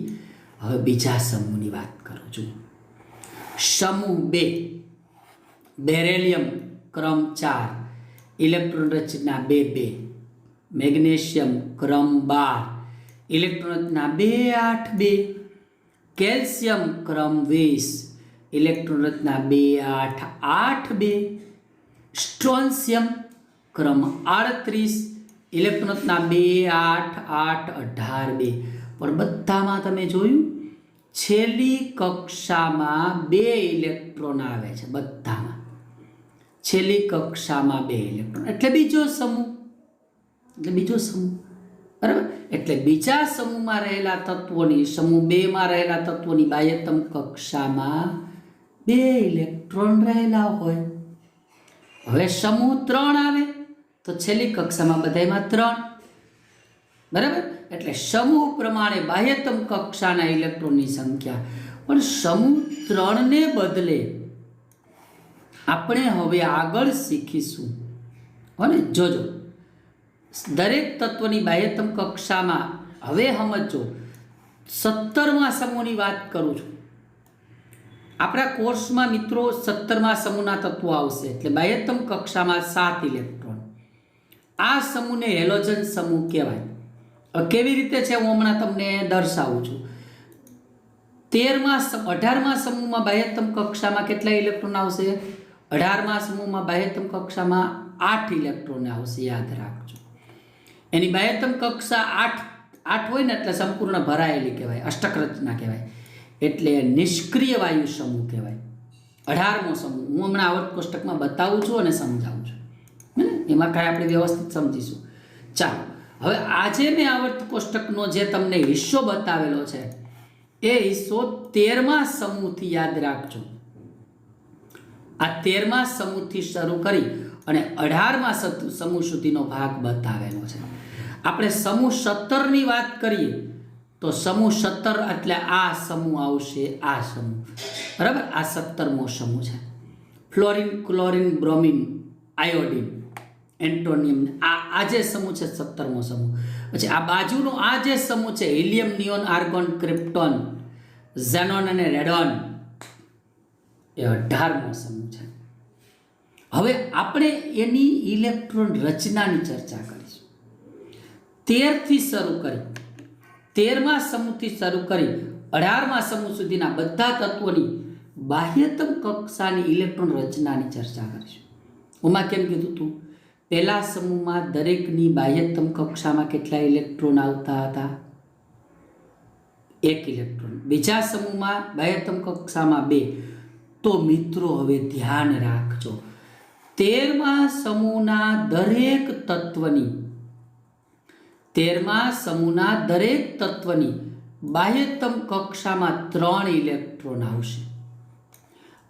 હવે બીજા સમૂહની વાત કરું છું. સમૂહ 2 બેરેલિયમ ક્રમ 4, ઇલેક્ટ્રોન રચના 2 2. મેગ્નેશિયમ ક્રમ 12, ઇલેક્ટ્રોન રચના 2 8 2. કેલ્શિયમ ક્રમ 20, ઇલેક્ટ્રોન રચના 2 8 8 2. સ્ટ્રોન્શિયમ ક્રમ 38, ઇલેક્ટ્રોન રચના 2 8 8 18 2. પણ બધામાં તમે જોયું છેલ્લી કક્ષામાં 2 ઇલેક્ટ્રોન આવે છે. બધામાં છેલ્લી કક્ષામાં 2 ઇલેક્ટ્રોન એટલે બીજો સમૂહ. બરાબર. એટલે બીજા સમૂહમાં રહેલા તત્વોની સમૂહ 2 માં રહેલા તત્વોની બાહ્યતમ કક્ષામાં 2 ઇલેક્ટ્રોન રહેલા હોય. હવે સમૂહ 3 આવે તો છેલ્લી કક્ષામાં બધામાં 3. બરાબર. એટલે સમૂહ પ્રમાણે બાહ્યતમ કક્ષાના ઇલેક્ટ્રોનની સંખ્યા. પણ સમૂહ 3 ને બદલે આપણે હવે આગળ શીખીશું. અને જોજો દરેક તત્વની બાહ્યતમ કક્ષામાં હવે સમજો 17મા સમૂહની વાત કરું છું. આપણા કોર્સમાં મિત્રો 17મા સમૂહના તત્વો આવશે એટલે બાહ્યતમ કક્ષામાં 7 ઇલેક્ટ્રોન. આ સમૂહને હેલોજન સમૂહ કહેવાય. કેવી રીતે છે હું હમણાં તમને દર્શાવું છું. 18મા સમૂહમાં બાહ્યતમ કક્ષામાં કેટલા ઇલેક્ટ્રોન આવશે? 18મા સમૂહમાં બાહ્યતમ કક્ષામાં 8 ઇલેક્ટ્રોન આવશે. યાદ રાખજો. એની બાહ્યતમ કક્ષા 8 હોય ને એટલે સંપૂર્ણ ભરાયેલી કહેવાય, અષ્ટક રચના કહેવાય. એટલે નિષ્ક્રિય વાયુ સમૂહ કહેવાય. 18મો સમૂહ હું હમણાં આવર્ત કોષ્ટકમાં બતાવું છું અને સમજાવું છું. એમાં કાંઈ આપણે વ્યવસ્થિત સમજીશું. ચાલો હવે આજે મેં આવર્ત કોષ્ટકનો જે તમને હિસ્સો બતાવેલો છે એ હિસ્સો 13મા સમૂહથી યાદ રાખજો. આ 13મા સમૂહથી શરૂ કરી અને 18મા સમૂહ સુધીનો ભાગ બતાવેલો છે. આપણે સમૂહ 17ની વાત કરીએ તો સમૂહ 17 એટલે આ સમૂહ આવશે. આ સમૂહ બરાબર. આ 17મો સમૂહ છે. Fluorine, chlorine, bromine, iodine, એન્ટોનિયમ. આ જે સમૂહ છે 17મો સમૂહ. પછી આ બાજુનો આ જે સમૂહ છે helium, neon, argon, krypton, xenon અને રેડોન, એ 18મો સમૂહ છે. હવે આપણે એની ઇલેક્ટ્રોન રચનાની ચર્ચા કરીશું. 13થી શરૂ કરી 13મા સમૂહથી શરૂ કરી 18મા સમૂહ સુધીના બધા તત્વોની બાહ્યતમ કક્ષાની ઇલેક્ટ્રોન રચનાની ચર્ચા કરીશું. ઓમાં કેમ કીધું હતું? પહેલા સમૂહમાં દરેકની બાહ્યતમ કક્ષામાં કેટલા ઇલેક્ટ્રોન આવતા હતા? 1 ઇલેક્ટ્રોન. બીજા સમૂહમાં બાહ્યતમ કક્ષામાં 2. તો મિત્રો હવે ધ્યાન રાખજો. 13મા સમૂહના દરેક તત્વની 13મા સમૂહના દરેક તત્વની બાહ્યતમ કક્ષામાં 3 ઇલેક્ટ્રોન આવશે.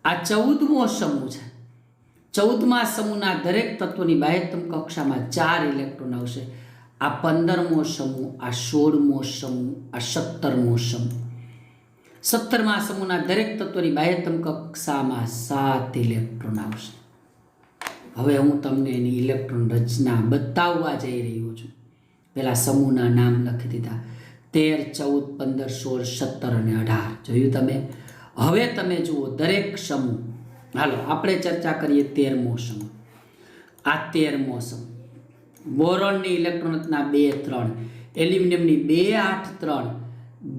આ 14મો સમૂહ છે. 14મા સમૂહના દરેક તત્વની બાહ્યતમ કક્ષામાં 4 ઇલેક્ટ્રોન આવશે. આ 15મો સમૂહ, આ 16મો સમૂહ, આ 17મો સમૂહ. 17મા સમૂહના દરેક તત્વની બાહ્યતમ કક્ષામાં 7 ઇલેક્ટ્રોન આવશે. હવે હું તમને એની ઇલેક્ટ્રોન રચના બતાવવા જઈ રહ્યો છું. પહેલા સમૂહના નામ લખી દીધા: 13, 14, 15, 16, 17 અને 18. જોયું તમે? હવે તમે જુઓ દરેક સમૂહ. હાલો આપણે ચર્ચા કરીએ 13મો સમૂહ. આ 13મો સમૂહ. બોરોનની ઇલેક્ટ્રોન રચના 2, 3, એલ્યુમિનિયમની 2, 8, 3,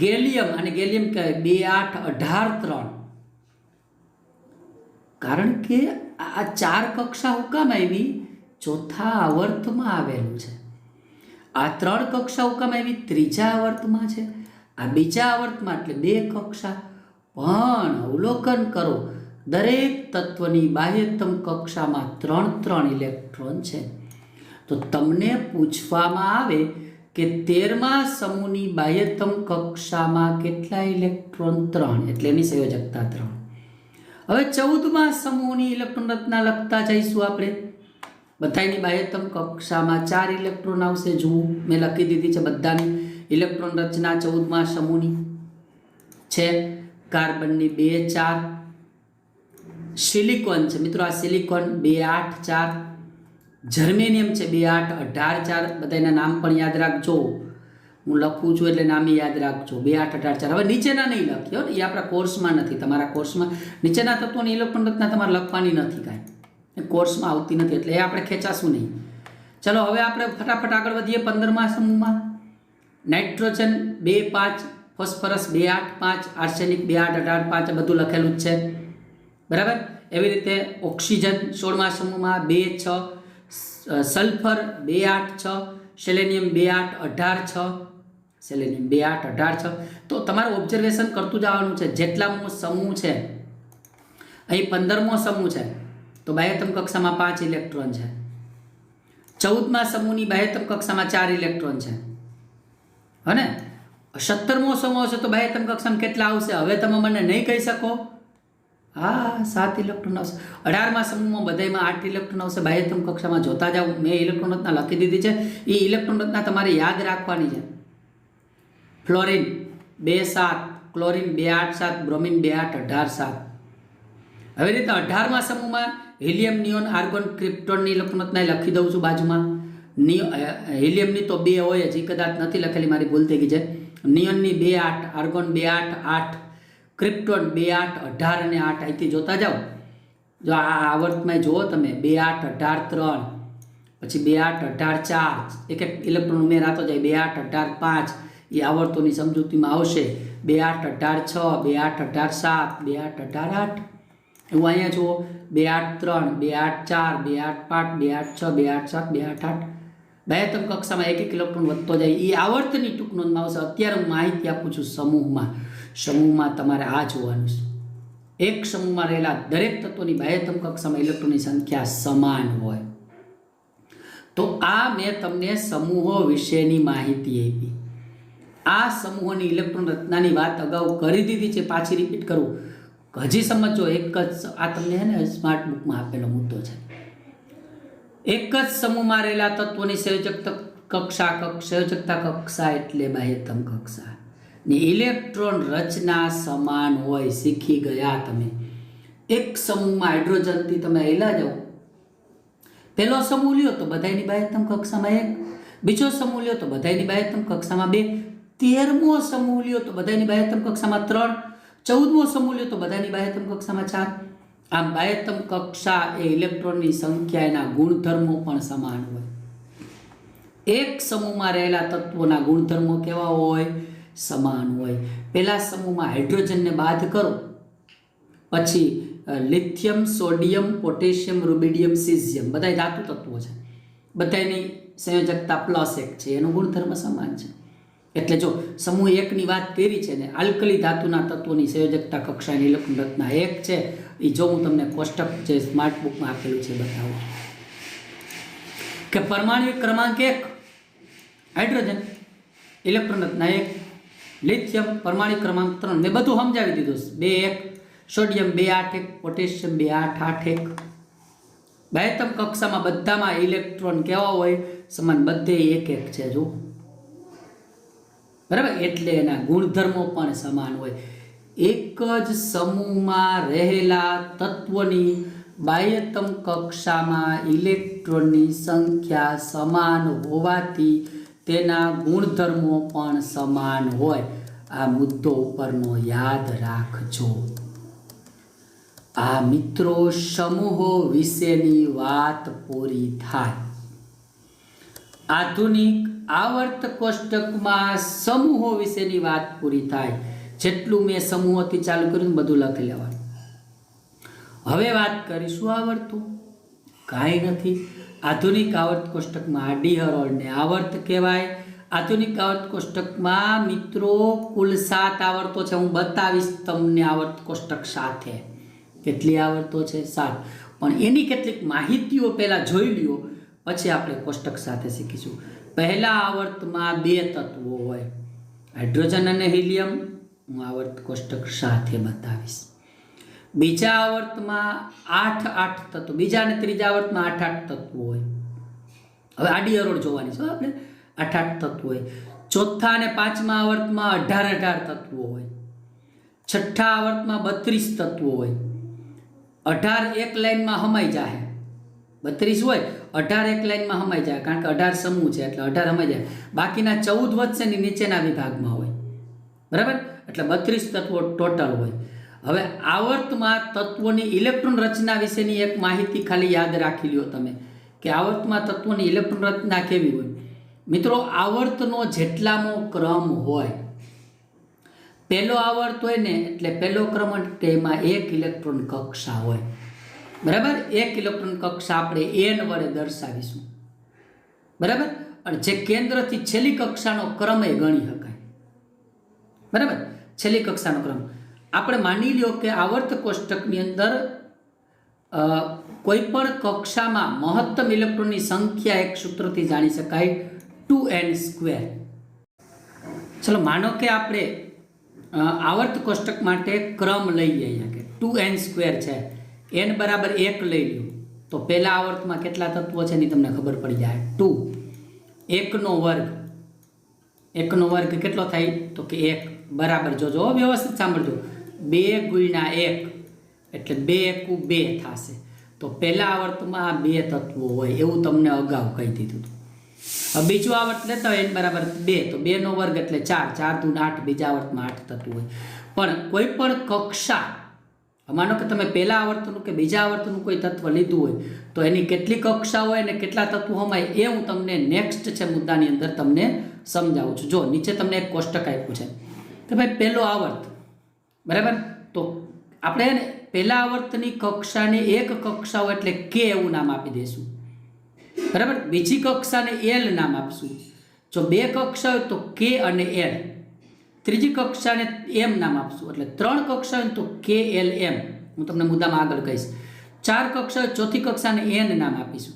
ગેલિયમ અને ગેલિયમ કહેવાય 2, 8, 18, 3. કારણ કે આ 4 કક્ષા હુકામ આવી? ચોથા આવર્તમાં આવેલું છે. આ 3 કક્ષા હુકામ આવી? ત્રીજા આવર્તમાં છે. આ બીજા આવર્તમાં, એટલે 2 કક્ષા. પણ અવલોકન કરો, દરેક તત્વની બાહ્યતમ કક્ષામાં 3 ઇલેક્ટ્રોન છે. તો તમને પૂછવામાં આવે કે 13મા સમૂહની બાહ્યતમ કક્ષામાં કેટલા ઇલેક્ટ્રોન? 3, એટલે એની સંયોજકતા 3. હવે 14મા સમૂહની ઇલેક્ટ્રોન રચના લખતા જઈશું આપણે. બધાની બાહ્યતમ કક્ષામાં 4 ઇલેક્ટ્રોન આવશે. જુઓ મેં લખી દીધી છે બધાની ઇલેક્ટ્રોન રચના 14મા સમૂહની છે. કાર્બનની 2, 4, સિલિકોન છે મિત્રો, આ સિલિકોન 2, 8, 4, જર્મેનિયમ છે 2, 8, 18, 4. બધાના નામ પણ યાદ રાખજો. હું લખું છું એટલે નામ યાદ રાખજો. 2, 8, 18, 4. હવે નીચેના નહીં લખ્યો, એ આપણા કોર્સમાં નથી. તમારા કોર્સમાં નીચેના તત્વોની ઇલેક્ટ્રોન રચના તમારે લખવાની નથી, કાંઈ કોર્સમાં આવતી નથી, એટલે એ આપણે ખેંચાશું નહીં. ચલો હવે આપણે ફટાફટ આગળ વધીએ. 15મા સમૂહમાં નાઇટ્રોજન 2, 5, ફોસ્ફરસ 2, 8, 5, આર્સેનિક 2, 8, 18, 5. બધું લખેલું જ છે, બરાબર. એવી રીતે ઓક્સિજન 16મા સમૂહમાં 2, 6, સલ્ફર 2, 8, 6, સેલેનિયમ 2, 8, 18, 6, સેલેનિયમ 2, 8, 18, 6. તો તમારે ઓબ્ઝર્વેશન કરતું જવાનું છે. જેટલામો સમૂહ છે, અહીં 15મો સમૂહ છે, તો બાહ્યતમ કક્ષામાં 5 ઇલેક્ટ્રોન છે. 14મા સમૂહની બાહ્યતમ કક્ષામાં 4 ઇલેક્ટ્રોન છે, હને? 17મો સમૂહ હશે તો બાહ્યતમ કક્ષામાં કેટલા આવશે? હવે તમે મને નહીં કહી શકો. હા, 7 ઇલેક્ટ્રોન આવશે. 18મા સમૂહમાં બધામાં 8 ઇલેક્ટ્રોન આવશે. બાહ્યતમ કક્ષામાં જોતા જાઓ. મેં ઇલેક્ટ્રોન રચના લખી દીધી છે. એ ઇલેક્ટ્રોન રચના તમારે યાદ રાખવાની છે. Fluorine 2, 7, chlorine 2, 8, 7, bromine 2, 8, 18, 7. હવે રીતે 18મા સમૂહમાં હિલિયમ, નિયોન, આર્ગોન, ક્રિપ્ટોનની ઇલેક્ટ્રોન રચના લખી દઉં છું બાજુમાં. હિલિયમની તો 2 હોય જ, કદાચ નથી લખેલી, મારી ભૂલ થઈ ગઈ છે. નિયોનની 2, 8, આર્ગોન 2, 8, 8, ક્રિપ્ટોન 2, 8, 18 અને 8. અહીંથી જોતા જાઓ. જો આ આવર્તમાં જુઓ તમે 2, 8, 18, 3, પછી 2, 8, 18, 4. એક એક ઇલેક્ટ્રોન ઉમેરાતો જાય. 2, 8, 18, 5 એ આવર્તોની સમજૂતીમાં આવશે. 2, 8, 18, 6, 2, 8, 18, 7, 2, 8, 18, 8. એવું અહીંયા જુઓ 2, 8, 3, 2, 8, 4, 2, 8, 5, 2, 8, 6, 2, 8, 7, 2, 8, 8. બાહ્યતમ કક્ષામાં એક ઇલેક્ટ્રોન વધતો જાય. એ આવર્તની ટૂંક નોંધમાં આવશે. અત્યારે હું માહિતી આપું છું સમૂહમાં તમારે આ જોવાનું છે. એક સમૂહમાં રહેલા દરેક તત્વોની બાહ્યતમ કક્ષામાં ઇલેક્ટ્રોનની સંખ્યા સમાન હોય. તો આ મેં તમને સમૂહો વિશેની માહિતી આપી. આ સમૂહોની ઇલેક્ટ્રોન રચનાની વાત અગાઉ કરી દીધી છે, પાછી રિપીટ કરું. હજી સમજો. એક જ આ તમને હે ને સ્માર્ટ બુકમાં આપેલો મુદ્દો છે. એક જ સમૂહમાં રહેલા તત્વોની સંયોજકતા કક્ષા એટલે બાહ્યતમ કક્ષા. ની ઇલેક્ટ્રોન રચના સમાન હોય. શીખી ગયા તમે. એક સમૂહમાં હાઇડ્રોજનથી તમે હેલા જાઓ. પહેલો સમૂહ લ્યો તો બધાની બાહ્યતમ કક્ષામાં 1, બીજો સમૂહ લ્યો તો બધાની બાહ્યતમ કક્ષામાં 2, 13મો સમૂહ લ્યો તો બધાની બાહ્યતમ કક્ષામાં 3, 14મો સમૂહ લ્યો તો બધાની બાહ્યતમ કક્ષામાં 4. આમ બાહ્યતમ કક્ષા એ ઇલેક્ટ્રોનની સંખ્યા, એના ગુણધર્મો પણ સમાન હોય. એક સમૂહમાં રહેલા તત્વોના ગુણધર્મો કેવા હોય? સમાન હોય. પહેલા સમૂહમાં હાઇડ્રોજનને બાદ કરો, પછી lithium, sodium, potassium, rubidium, caesium બધા ધાતુ તત્વો છે. બધાની સંયોજકતા +1 છે. એનો ગુણધર્મ સમાન છે. એટલે જો સમૂહ 1ની વાત કરી છે ને, આલ્કલી ધાતુના તત્વોની સંયોજકતા કક્ષાની ઇલેક્ટ્રોન રચના 1 છે. એ જો હું તમને કોષ્ટક જે સ્માર્ટ બુકમાં આપેલું છે બતાવું કે પરમાણ્વિક ક્રમાંક 1 હાઇડ્રોજન ઇલેક્ટ્રોન રચના 1, લિથિયમ પરમાણુ ક્રમાંક 3, મેં બધું સમજાવી દીધું. 2 1, સોડિયમ 2 8 1, પોટેશિયમ 2 8 8 1. બાહ્યતમ કક્ષામાં બધામાં ઇલેક્ટ્રોન કેવા હોય? સમાન, બધે 1 1 છે. જો બરાબર, એટલે એના ગુણધર્મો પણ સમાન હોય. એક જ સમૂહમાં રહેલા તત્વોની બાહ્યતમ કક્ષામાં ઇલેક્ટ્રોનની સંખ્યા સમાન હોવાથી તેના ગુણધર્મો પણ સમાન હોય. આ મુદ્દો ઉપરનો યાદ રાખજો. આ મિત્રો સમૂહો વિશેની વાત પૂરી થાય. આધુનિક આવર્ત કોષ્ટકમાં સમૂહો વિશેની વાત પૂરી થાય. જેટલું મેં સમૂહોથી ચાલુ કર્યું બધું લખી લેવાનું. હવે વાત કરીશું આવર્તો. કાંઈ નથી. આધુનિક આવર્ત કોષ્ટકમાં આડી હરોળને આવર્ત કહેવાય. આધુનિક આવર્ત કોષ્ટકમાં મિત્રો કુલ 7 આવર્તો છે. હું બતાવીશ તમને આવર્ત કોષ્ટક સાથે. કેટલી આવર્તો છે? 7. પણ એની કેટલીક માહિતીઓ પહેલાં જોઈ લ્યો, પછી આપણે કોષ્ટક સાથે શીખીશું. પહેલા આવર્તમાં 2 તત્વો હોય, હાઇડ્રોજન અને હિલિયમ. હું આવર્ત કોષ્ટક સાથે બતાવીશ. બીજા આવર્તમાં 8 8 તત્વો, બીજા અને ત્રીજા આવર્તમાં 8 8 તત્વો હોય. હવે આડી હરોળ જોવાની છે આપણે. 8 8 તત્વો હોય. ચોથા અને પાંચમા આવર્તમાં 18 18 તત્વો હોય. છઠ્ઠા આવર્તમાં 32 તત્વો હોય. 18 એક લાઈનમાં હમાઈ જાય. 32 હોય, 18 એક લાઈનમાં હમાઈ જાય, કારણ કે 18 સમૂહ છે એટલે 18 હમાઈ જાય. બાકીના 14 વધશે ને નીચેના વિભાગમાં હોય. બરાબર, એટલે 32 તત્વો ટોટલ હોય. હવે આવર્તમાં તત્વોની ઇલેક્ટ્રોન રચના વિશેની એક માહિતી ખાલી યાદ રાખી લ્યો તમે, કે આવર્તમાં તત્વોની ઇલેક્ટ્રોન રચના કેવી હોય. મિત્રો, આવર્તનો જેટલામો ક્રમ હોય, પહેલો આવર્ત હોય ને એટલે પહેલો ક્રમ એટલે એમાં 1 ઇલેક્ટ્રોન કક્ષા હોય. બરાબર, 1 ઇલેક્ટ્રોન કક્ષા આપણે n વડે દર્શાવીશું. બરાબર, અને જે કેન્દ્રથી છેલ્લી કક્ષાનો ક્રમ એ ગણી શકાય. બરાબર, છેલ્લી કક્ષાનો ક્રમ આપણે માની લ્યો કે આવર્ત કોષ્ટકની અંદર કોઈ પણ કક્ષામાં મહત્તમ ઇલેક્ટ્રોનની સંખ્યા એક સૂત્રથી જાણી શકાય, 2n². ચલો માનો કે આપણે આવર્ત કોષ્ટક માટે ક્રમ લઈએ અહીંયા કે 2n² છે. n બરાબર 1 લઈ લ્યો તો પહેલા આવર્તમાં કેટલા તત્વો છે એની તમને ખબર પડી જાય. 2 1નો વર્ગ, 1નો વર્ગ કેટલો થાય તો કે 1 બરાબર, જોજો વ્યવસ્થિત સાંભળજો, 2 ગુણ્યા 1 એટલે 2 × 2 થશે. તો પહેલા આવર્તમાં 2 તત્વો હોય એવું તમને અગાઉ કહી દીધું હતું. હવે બીજું આવર્ત લેતા હોય n બરાબર 2 તો 2નો વર્ગ એટલે 4, 4 દૂ 8, બીજા આવર્તમાં 8 તત્વો હોય. પણ કોઈ પણ કક્ષા, માનો કે તમે પહેલા આવર્તનું કે બીજા આવર્તનું કોઈ તત્વ લીધું હોય તો એની કેટલી કક્ષા હોય ને કેટલા તત્વો હમાય એ હું તમને નેક્સ્ટ છે મુદ્દાની અંદર તમને સમજાવું છું. જો નીચે તમને એક કોષ્ટક આપ્યું છે કે ભાઈ પહેલો આવર્ત, બરાબર, તો આપણે પહેલા આવર્તની કક્ષાને એક કક્ષા હોય એટલે k એવું નામ આપી દઈશું. બરાબર, બીજી કક્ષાને l નામ આપશું. જો 2 કક્ષા હોય તો k અને l, ત્રીજી કક્ષાને m નામ આપશું. એટલે 3 કક્ષા હોય તો k l m, હું તમને મુદ્દામાં આગળ કહીશ. 4 કક્ષા હોય ચોથી કક્ષાને n નામ આપીશું.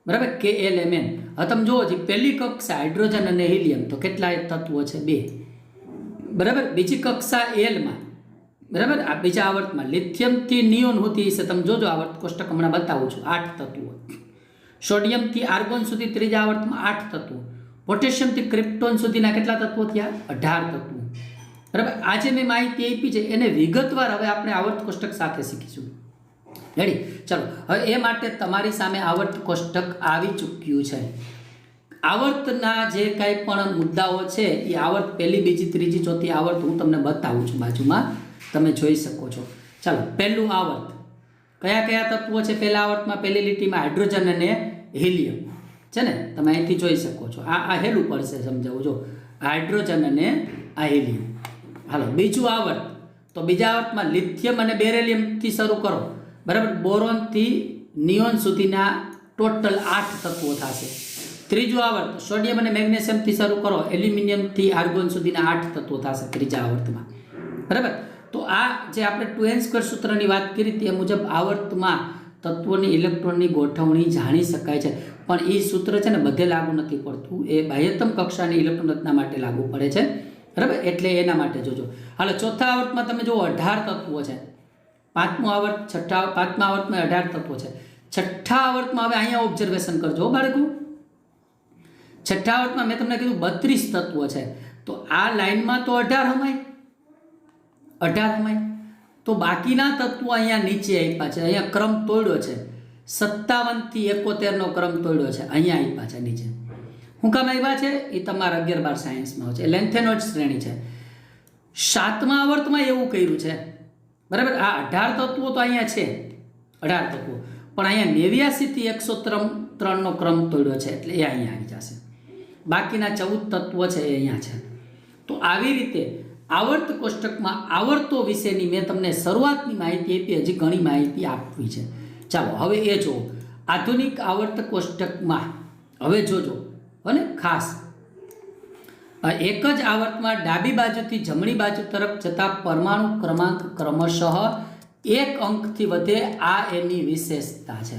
બરાબર, k l m n. હવે તમે જુઓ જે પહેલી કક્ષા હાઇડ્રોજન અને હિલિયમ તો કેટલા તત્વો છે? 2. બરાબર, બીજી કક્ષા એલમાં, બરાબર, આ બીજા આવર્તમાં લિથિયમથી નિયોન સુધી છે, તમે જોજો આવર્ત કોષ્ટક હમણાં બતાવું છું, 8 તત્વો. સોડિયમથી આર્ગોન સુધી ત્રીજા આવર્તમાં 8 તત્વો. પોટેશિયમથી ક્રિપ્ટોન સુધીના કેટલા તત્વો થયા? 18 તત્વો. બરાબર, આજે મેં માહિતી આપી છે એને વિગતવાર હવે આપણે આવર્ત કોષ્ટક સાથે શીખીશું. રેડી? ચાલો, હવે એ માટે તમારી સામે આવર્ત કોષ્ટક આવી ચૂક્યું છે. આવર્તના જે કાંઈ પણ મુદ્દાઓ છે એ આવર્ત પહેલી, બીજી, ત્રીજી, ચોથી આવર્ત હું તમને બતાવું છું, બાજુમાં તમે જોઈ શકો છો. ચાલો, પહેલું આવર્ત, કયા કયા તત્વો છે પહેલા આવર્તમાં? પહેલી લીટીમાં હાઇડ્રોજન અને હિલિયમ છે ને, તમે અહીંથી જોઈ શકો છો. આ હેલું પડશે સમજાવું. જો હાઇડ્રોજન અને આ હિલિયમ. હાલો, બીજું આવર્ત, તો બીજા આવર્તમાં લિથિયમ અને બેરેલિયમથી શરૂ કરો. બરાબર, બોરોનથી નિયોન સુધીના ટોટલ 8 તત્વો થશે. ત્રીજું આવર્ત સોડિયમ અને મેગ્નેશિયમથી શરૂ કરો, એલ્યુમિનિયમથી આર્ગોન સુધીના 8 તત્વો થશે ત્રીજા આવર્તમાં. બરાબર, તો આ જે આપણે 2n² સૂત્રની વાત કરી તે મુજબ આવર્તમાં તત્વોની ઇલેક્ટ્રોનની ગોઠવણી જાણી શકાય છે, પણ એ સૂત્ર છે ને બધે લાગુ નથી પડતું, એ બાહ્યતમ કક્ષાની ઇલેક્ટ્રોન રચના માટે લાગુ પડે છે, બરાબર? એટલે એના માટે જોજો. હાલો, ચોથા આવર્તમાં તમે જુઓ 18 તત્વો છે. પાંચમા આવર્તમાં 18 તત્વો છે. છઠ્ઠા આવર્તમાં હવે અહીંયા ઓબ્ઝર્વેશન કરજો બાળકો. છઠ્ઠા આવર્તમાં મેં તમને કીધું 32 તત્વો છે, તો આ લાઈનમાં તો 18 હમાય. તો બાકીના તત્વો અહીંયા નીચે આપ્યા છે, અહીંયા ક્રમ તોડ્યો છે, 57 થી 71 નો ક્રમ તોડ્યો છે, અહીંયા આપ્યા છે નીચે. શું કામ આવ્યા છે એ તમારા 11-12 સાયન્સમાં છે, લેન્થેનોઇડ શ્રેણી છે. સાતમા આવર્તમાં એવું કર્યું છે, બરાબર? આ 18 તત્વો તો અહીંયા છે, 18 તત્વો, પણ અહીંયા 89 થી 103 નો ક્રમ તોડ્યો છે, એટલે એ અહીંયા આવી જશે. બાકીના 14 તત્વો છે એ અહીંયા છે. તો આવી રીતે આવર્ત કોષ્ટકમાં આવર્તો વિશેની મેં તમને શરૂઆતની માહિતી આપી, હજી ઘણી માહિતી આપવી છે. ચાલો હવે એ જો આધુનિક આવર્ત કોષ્ટકમાં હવે જોજો, અને ખાસ એક જ આવર્તમાં ડાબી બાજુથી જમણી બાજુ તરફ જતા પરમાણુ ક્રમાંક ક્રમશઃ 1 અંકથી વધે, આ એની વિશેષતા છે,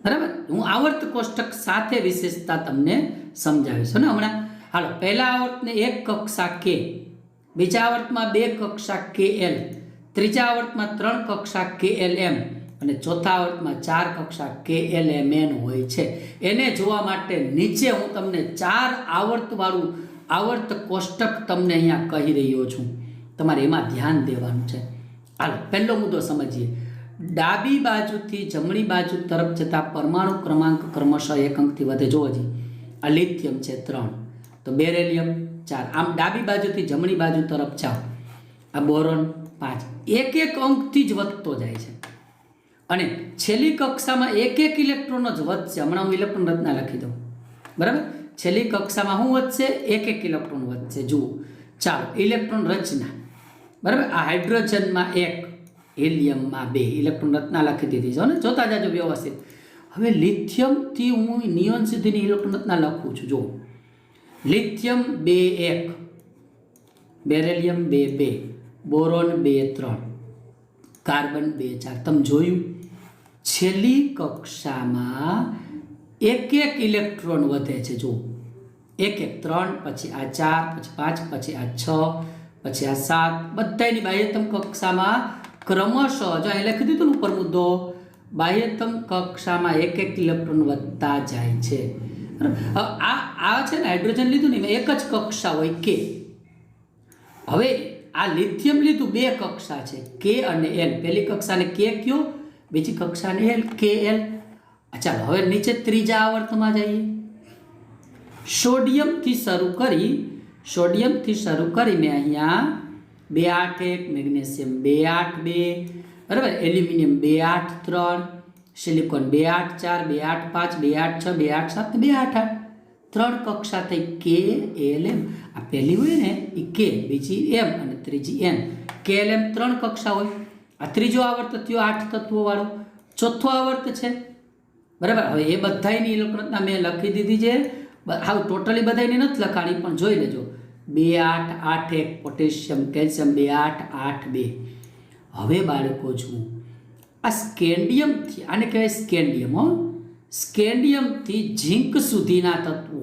બરાબર? હું આવર્ત કોષ્ટક સાથે વિશેષતા તમને સમજાવીશ ને હમણાં. હાલો, પહેલા આવર્તને 1 કક્ષા K, બીજા આવર્તમાં 2 કક્ષા KL, ત્રીજા આવર્તમાં 3 કક્ષા KLM અને ચોથા આવર્તમાં 4 કક્ષા KLMN હોય છે. એને જોવા માટે નીચે હું તમને 4 આવર્તવાળું આવર્ત કોષ્ટક તમને અહીંયા કહી રહ્યો છું, તમારે એમાં ધ્યાન દેવાનું છે. હાલો, પહેલો મુદ્દો સમજીએ. ડાબી બાજુથી જમણી બાજુ તરફ જતા પરમાણુ ક્રમાંક ક્રમશઃ 1 અંકથી વધે. જો હજી આ લિથિયમ છે 3, તો બેરેલિયમ 4. આમ ડાબી બાજુથી જમણી બાજુ તરફ જાઓ, આ બોરોન 5, 1 અંકથી જ વધતો જાય છે. અને છેલ્લી કક્ષામાં 1 ઇલેક્ટ્રોન જ વધશે. હમણાં હું ઇલેક્ટ્રોન રચના લખી દઉં, બરાબર? છેલ્લી કક્ષામાં શું વધશે? 1 ઇલેક્ટ્રોન વધશે. જુઓ, ચાલો, ઇલેક્ટ્રોન રચના, બરાબર? આ હાઇડ્રોજનમાં 1, હિલિયમમાં 2 ઇલેક્ટ્રોન રચના લખી દીધી છે, ને જોતા જાજો વ્યવસ્થિત. હવે લિથિયમથી હું નિયોન સુધીની ઇલેક્ટ્રોન રચના લખું છું. જુઓ, લિથિયમ 2 1, બેરેલિયમ 2 2, બોરોન 2 3, કાર્બન 2 4. તમે જોયું, છેલ્લી કક્ષામાં 1 ઇલેક્ટ્રોન વધે છે. જુઓ, 1 3, પછી આ 4, પછી 5, પછી આ 6, પછી આ 7, બધાની બાહ્યતમ કક્ષામાં ક્રમશઃ, જો અહીં લખી દીધું ઉપર મુદ્દો, બાહ્યતમ કક્ષામાં 1 ઇલેક્ટ્રોન વધતા જાય છે. આ છે ને હાઇડ્રોજન લીધું ને, એક જ કક્ષા હોય K. હવે આ લિથિયમ લીધું, 2 કક્ષા છે K અને L. પહેલી કક્ષાને K કયો, બીજી કક્ષાને L, KL. ચાલો હવે નીચે ત્રીજા આવર્તમાં જઈએ. સોડિયમથી શરૂ કરી મેં અહીંયા 281, મેગ્નેશિયમ 282, બરાબર? એલ્યુમિનિયમ 283, સિલિકોન 284, 285, 286, 287, 288, 3 કક્ષા થઈ KLM. આ પહેલી હોય ને એ K, બીજી M અને ત્રીજી N. KLM 3 કક્ષા હોય. આ ત્રીજો આવર્ત થયો 8 તત્વો વાળો. ચોથો આવર્ત છે, બરાબર? હવે એ બધાની ઇલેક્ટ્રોન રચના મેં લખી દીધી છે. હાવ ટોટલી બધાની નથી લખાણી, પણ જોઈ લેજો. 2 8 8 1, પોટેશિયમ કેલ્શિયમ 2 8 8 2. હવે બાળકો જુઓ, આ સ્કેન્ડિયમથી, આને કહેવાય સ્કેન્ડિયમ, સ્કેન્ડિયમથી ઝીંક સુધીના તત્વો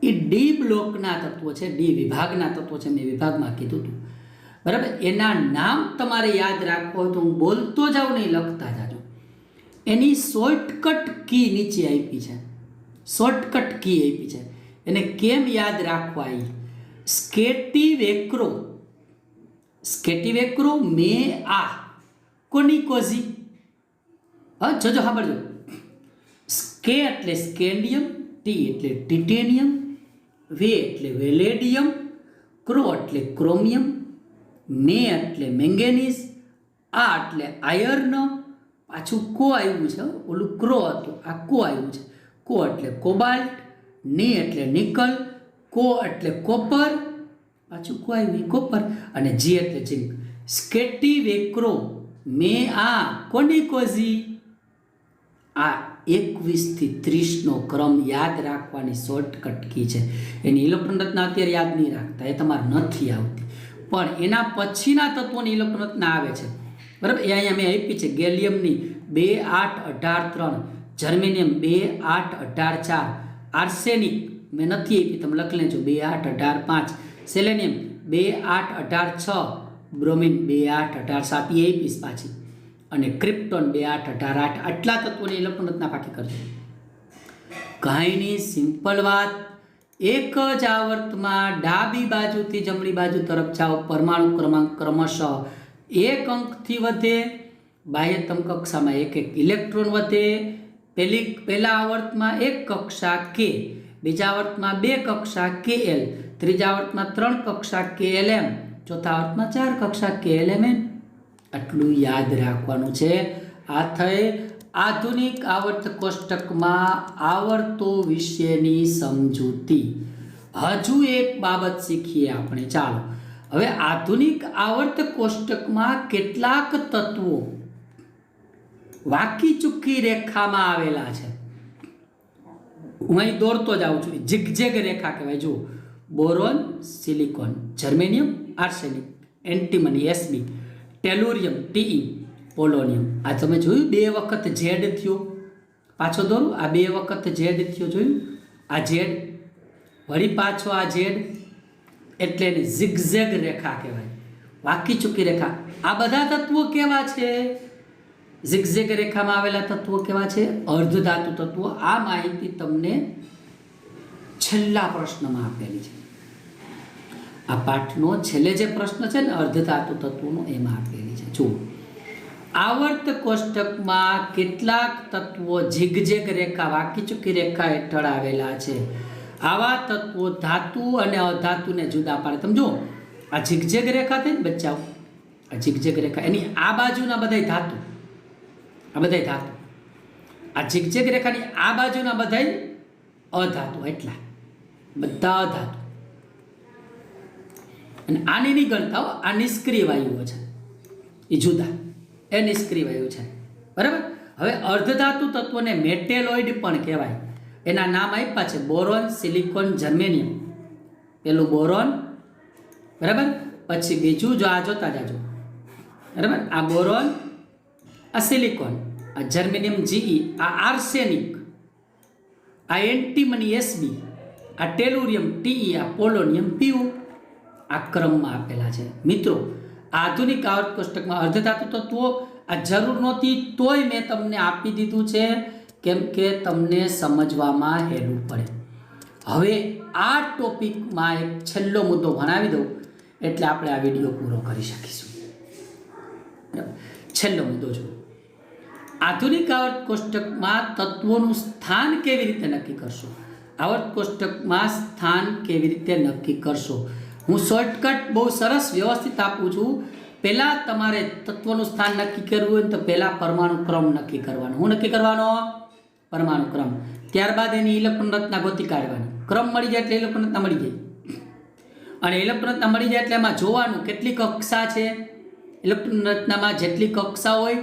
એ ડી બ્લોકના તત્વો છે, ડી વિભાગના તત્વો છે. મેં વિભાગમાં કીધું હતું, બરાબર? એના નામ તમારે યાદ રાખવા હોય તો હું બોલતો જાઉં, નહીં લખતા જાજો. એની શોર્ટકટ કી નીચે આપી છે, શોર્ટકટ કી આપી છે. એને કેમ યાદ રાખવા? એ સ્કેટિવેક્રો મે આ કોનિકોઝી. હા, જોજો, સાંભળજો. સ્કે એટલે સ્કેન્ડિયમ, ટી એટલે ટિટેનિયમ, વે એટલે વેલેડિયમ, ક્રો એટલે ક્રોમિયમ, મે એટલે મેંગેનીઝ, આ એટલે આયર્ન, પાછું કો આવ્યું છે, ઓલું ક્રો હતું, આ કો આવ્યું છે. કો એટલે કોબાલ્ટ, ની એટલે નિકલ, કો એટલે કોપર, પાછું કો આવ્યું કોપર, અને જી એટલે ઝીંક. સ્કેટિવેક્રો મે આ કોનિકોઝી. આ 21 થી 30 નો ક્રમ યાદ રાખવાની શોર્ટકટ કી છે. એની ઇલેક્ટ્રોન રચના અત્યારે યાદ નહીં રાખતા, એ તમારે નથી આવતી, પણ એના પછીના તત્વોની ઇલેક્ટ્રોન રચના આવે છે. બરાબર. એ અહીંયા મેં આપી છે ગેલિયમની 2 8 18 3, જર્મેનિયમ 2 8 18 4, આર્સેનિક મેં નથી આપી, તમે લખી લેજો 2 8 18 5, સેલેનિયમ 2 8 18 6, બ્રોમિન 2 8 18 7 એ આપીશ પાછી, અને ક્રિપ્ટોન 2 8 18 8. આટલા તત્વોની ઇલેક્ટ્રોન રચના પાકી કરજો. કાંઈની સિમ્પલ વાત. એક જ આવર્તમાં ડાબી બાજુથી જમણી બાજુ તરફ જાઓ, પરમાણુ ક્રમાંક ક્રમશઃ 1 અંકથી વધે, બાહ્યતમ કક્ષામાં 1 1 ઇલેક્ટ્રોન વધે. પહેલા આવર્તમાં 1 કક્ષા K, બીજા આવર્તમાં 2 કક્ષા Kl, ત્રીજા આવર્તમાં 3 કક્ષા Klm, ચોથા આવર્તમાં 4 કક્ષા Klmn. આટલું યાદ રાખવાનું છે. આ થઈ આધુનિક આવર્ત કોષ્ટકમાં આવર્તો વિશેની સમજૂતી. હજુ એક બાબત શીખીએ આપણે. ચાલો હવે આધુનિક આવર્ત કોષ્ટકમાં કેટલાક તત્વો વાકી ચૂકી રેખામાં આવેલા છે. હું અહીં દોરતો જાઉં છું. ઝિગઝેગ રેખા કહેવાય. જુઓ, boron, silicon, germanium, arsenic, antimony Sb, tellurium Te, polonium. આ તમે જોયું 2 વખત ઝેડ થયો. પાછો દોરું. આ 2 વખત ઝેડ થયો, જોયું? આ ઝેડ વળી પાછો આ ઝેડ, એટલે એને ઝિગઝેગ રેખા કહેવાય, વાકી ચૂકી રેખા. આ બધા તત્વો કેવા છે? ઝિગઝેગ રેખામાં આવેલા તત્વો કેવા છે? અર્ધધાતુ તત્વો. આ માહિતી તમને છેલ્લા પ્રશ્નમાં આપેલી છે. આ પાઠનો છેલ્લે જે પ્રશ્ન છે ને અર્ધધાતુ તત્વોનો, એમાં આપેલી છે. જુઓ, આવર્ત કોષ્ટકમાં કેટલાક તત્વો ઝિગઝેગ રેખા, વાકી ચૂકી રેખા હેઠળ આવેલા છે. આવા તત્વો ધાતુ અને અધાતુને જુદા પાડે. તમે જુઓ, આ ઝિગઝેગ રેખા થઈ ને બચ્ચાઓ, આ ઝિગઝેગ રેખા, એની આ બાજુના બધાય ધાતુ, આ બધાય ધાતુ. આ ઝિગઝેગ રેખાની આ બાજુના બધાય અધાતુ, એટલા બધા અધાતુ. અને આની નહીં ગણતા હો, આ નિષ્ક્રિય વાયુઓ છે, એ જુદા, એ નિષ્ક્રિય વાયુ છે. બરાબર. હવે અર્ધધાતુ તત્વોને મેટેલોઇડ પણ કહેવાય. એના નામ આપ્યા છે બોરોન, સિલિકોન, જર્મેનિયમ. પેલું બોરોન, બરાબર, પછી બીજું જો આ જોતા જાજો, બરાબર, આ બોરોન, આ સિલિકોન, આ જર્મેનિયમ Ge, આ આર્સેનિક, આ એન્ટીમની Sb, આ ટેલુરિયમ Te, આ પોલોનિયમ Pu. આ ક્રમમાં આપેલા છે. મિત્રો, આધુનિક આવર્ત કોષ્ટકમાં અર્ધધાતુ તત્વો આ જરૂર નહોતી, તોય મેં તમને આપી દીધું છે, કેમ કે તમને સમજવામાં હેલું પડે. હવે આ ટોપિકમાં એક છેલ્લો મુદ્દો ભણાવી દઉં એટલે આપણે આ વિડીયો પૂરો કરી શકીશું. છેલ્લો મુદ્દો જુઓ. આધુનિક આવર્ત કોષ્ટકમાં તત્વોનું સ્થાન કેવી રીતે નક્કી કરશો? આવર્ત કોષ્ટકમાં સ્થાન કેવી રીતે નક્કી કરશો? હું શોર્ટકટ બહુ સરસ વ્યવસ્થિત આપું છું. પહેલાં તમારે તત્વનું સ્થાન નક્કી કરવું હોય તો પહેલાં પરમાણુ ક્રમ નક્કી કરવાનો. હું નક્કી કરવાનો? પરમાણુ ક્રમ. ત્યારબાદ એની ઇલેક્ટ્રોન રચના ગોતી કાઢવાની. ક્રમ મળી જાય એટલે ઇલેક્ટ્રોન રચના મળી જાય. અને ઇલેક્ટ્રોન રચના મળી જાય એટલે એમાં જોવાનું કેટલી કક્ષા છે. ઇલેક્ટ્રોન રચનામાં જેટલી કક્ષા હોય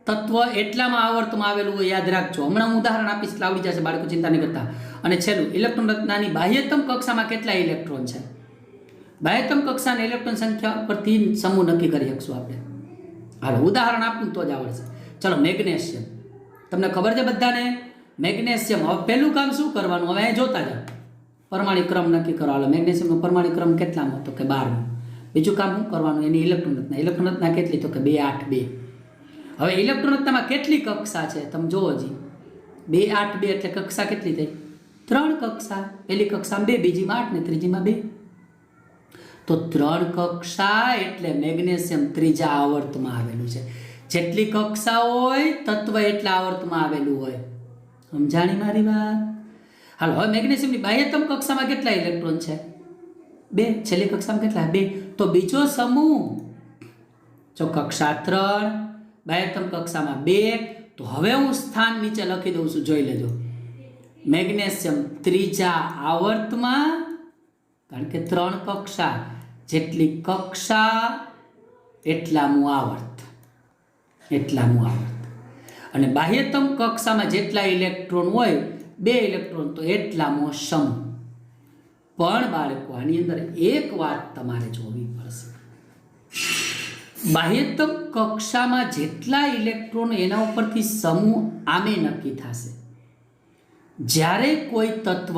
તત્વ એટલામાં આવર્તમાં આવેલું હોય, યાદ રાખજો. હમણાં હું ઉદાહરણ આપીશ એટલે આવડી જશે, બાળકો ચિંતા નહીં કરતા. અને છેલ્લું, ઇલેક્ટ્રોન રચનાની બાહ્યતમ કક્ષામાં કેટલા ઇલેક્ટ્રોન છે. બાહ્યતમ કક્ષાના ઇલેક્ટ્રોન સંખ્યા પરથી સમૂહ નક્કી કરી શકશું આપણે. હાલો ઉદાહરણ આપું તો જ આવડશે. ચલો, મેગ્નેશિયમ. તમને ખબર છે બધાને? મેગ્નેશિયમ. હવે પહેલું કામ શું કરવાનું? હવે અહીં જોતા જાઓ, પરમાણુ ક્રમ નક્કી કરો. હાલો, મેગ્નેશિયમનો પરમાણુ ક્રમ કેટલામો? તો કે 12મો. બીજું કામ શું કરવાનું? એની ઇલેક્ટ્રોન રચના. ઇલેક્ટ્રોન રચના કેટલી? તો કે 2 8 2. હવે ઇલેક્ટ્રોન રચનામાં કેટલી કક્ષા છે તમે જોવો જી. 2 8 2 એટલે કક્ષા કેટલી થઈ? 3 કક્ષા. પહેલી કક્ષામાં 2, બીજીમાં 8 ને ત્રીજીમાં 2. તો 3 કક્ષા એટલે મેગ્નેશિયમ ત્રીજા આવર્તમાં આવેલું છે. જેટલી કક્ષા હોય તત્વ એટલા આવર્તમાં આવેલું હોય. સમજાણી મારી વાત? હાલો, હવે મેગ્નેશિયમની બાહ્યતમ કક્ષામાં કેટલા ઇલેક્ટ્રોન છે? 2. છેલ્લી કક્ષામાં કેટલા? 2. તો બીજો સમૂહ જો કક્ષા 3, બાહ્યતમ કક્ષામાં 2. તો હવે હું સ્થાન નીચે લખી દઉં છું, જોઈ લેજો. મેગ્નેશિયમ ત્રીજા આવર્તમાં, કારણ કે 3 કક્ષા, જેટલી કક્ષા એટલામું આવર્ત, એટલામું આવર્ત. અને બાહ્યતમ કક્ષામાં જેટલા ઇલેક્ટ્રોન હોય 2 ઇલેક્ટ્રોન, તો એટલામો સમૂહ. પણ બાળકો આની અંદર એક વાત તમારે જોવી પડશે. બાહ્યતમ કક્ષામાં જેટલા ઇલેક્ટ્રોન એના ઉપરથી સમૂહ આમે નક્કી થશે. જ્યારે કોઈ તત્વ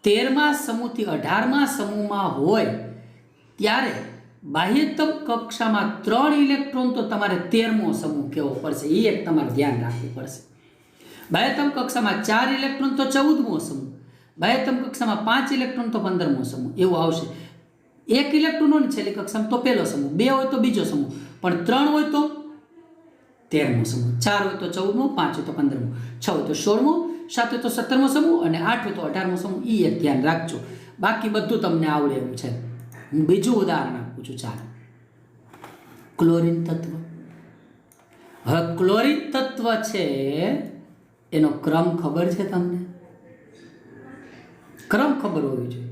13મા સમૂહથી 18મા સમૂહમાં હોય ત્યારે બાહ્યતમ કક્ષામાં 3 ઇલેક્ટ્રોન તો તમારે 13મો સમૂહ કહેવો પડશે. એ એક તમારે ધ્યાન રાખવું પડશે. બાહ્યતમ કક્ષામાં 4 ઇલેક્ટ્રોન તો 14મો સમૂહ, બાહ્યતમ કક્ષામાં 5 ઇલેક્ટ્રોન તો 15મો સમૂહ, એવું આવશે. 1 ઇલેક્ટ્રોન હોય છેલ્લી કક્ષામાં તો પહેલો સમૂહ, 2 હોય તો બીજો સમૂહ, પણ 3 હોય તો 13મો સમૂહ, 4 હોય તો 14મો, 5 હોય તો 15મો, 6 હોય તો 16મો, 7 હોય તો 17મો સમૂહ અને 8 હોય તો 18મો સમૂહ. એ એક ધ્યાન રાખજો. બાકી બધું તમને આવડે એવું છે. હું બીજું ઉદાહરણ આપું છું. ચાલો, ક્લોરીન તત્વ. હવે ક્લોરીન તત્વ છે એનો ક્રમ ખબર છે તમને? ક્રમ ખબર હોવી જોઈએ.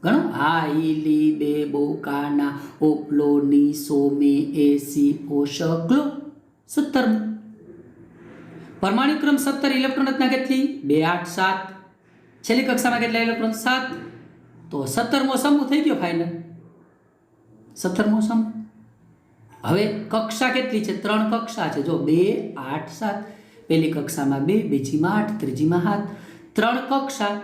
ઘણો આ ઈ લી બે બો કાના ઓપ્લો ની સોમે એસી ઓશ ક્લો 17. પરમાણુ ક્રમ 17. ઇલેક્ટ્રોન રચના કેટલી? 2 8 7. છેલ્લી કક્ષામાં કેટલા ઇલેક્ટ્રોન? 7. તો 17મો સમૂહ થઈ ગયો ફાઇનલ. 17મો સમૂહ. હવે કક્ષા કેટલી છે? 3 કક્ષા છે. જો 2 8 7. પહેલી કક્ષામાં 2, બીજીમાં 8, ત્રીજીમાં 7. 3 કક્ષા,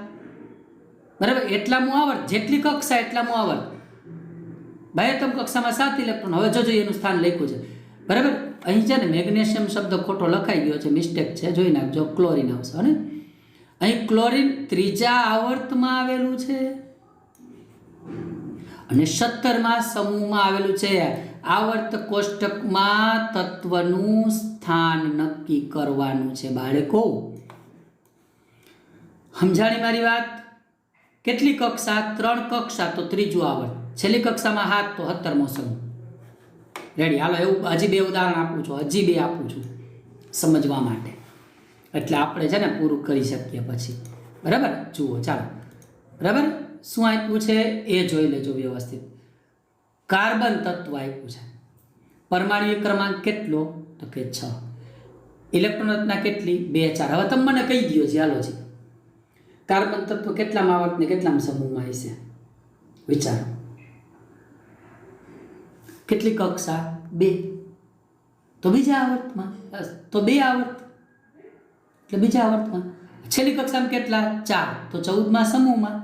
બરાબર. એટલામું આવર્ત, જેટલી કક્ષા એટલામું આવર્ત. બાહ્યતમ કક્ષામાં 7 ઇલેક્ટ્રોન. હવે જોજો એનું સ્થાન લખ્યું છે, બરાબર. અહીં છે ને મેગ્નેશિયમ શબ્દ ખોટો લખાઈ ગયો છે, મિસ્ટેક છે, જોઈ નાખજો. ક્લોરીન આવશે. અને અહીં ક્લોરીન 3જા આવર્તમાં આવેલું છે અને 17મા સમૂહમાં આવેલું છે. આવર્ત કોષ્ટકમાં તત્વનું સ્થાન નક્કી કરવાનું છે બાળકો. સમજાણી મારી વાત? કેટલી કક્ષા? 3 કક્ષા તો 3જું આવર્ત. છેલ્લી કક્ષામાં 7 તો 17મો સમૂહ. રેડી? હાલો, એવું હજી 2 ઉદાહરણ આપું છું. હજી 2 આપું છું સમજવા માટે, એટલે આપણે છે ને પૂરું કરી શકીએ પછી. બરાબર? જુઓ, ચાલો. બરાબર? શું આપ્યું છે એ જોઈ લેજો વ્યવસ્થિત. કાર્બન તત્વ આપ્યું છે. પરમાણુ ક્રમાંક કેટલો? તો કે 6. ઇલેક્ટ્રોન રચના કેટલી? 2 4. હવે તમે મને કહી દો છે. હાલો જી, કાર્બન તત્વ કેટલામાં આવર્ત ને કેટલામાં સમૂહમાં હશે? વિચારો. કેટલી કક્ષા? 2. તો બીજા આવર્તમાં, તો 2 આવર્ત એટલે બીજા આવર્તમાં. છેલ્લી કક્ષામાં કેટલા? 4. તો 14મા સમૂહમાં.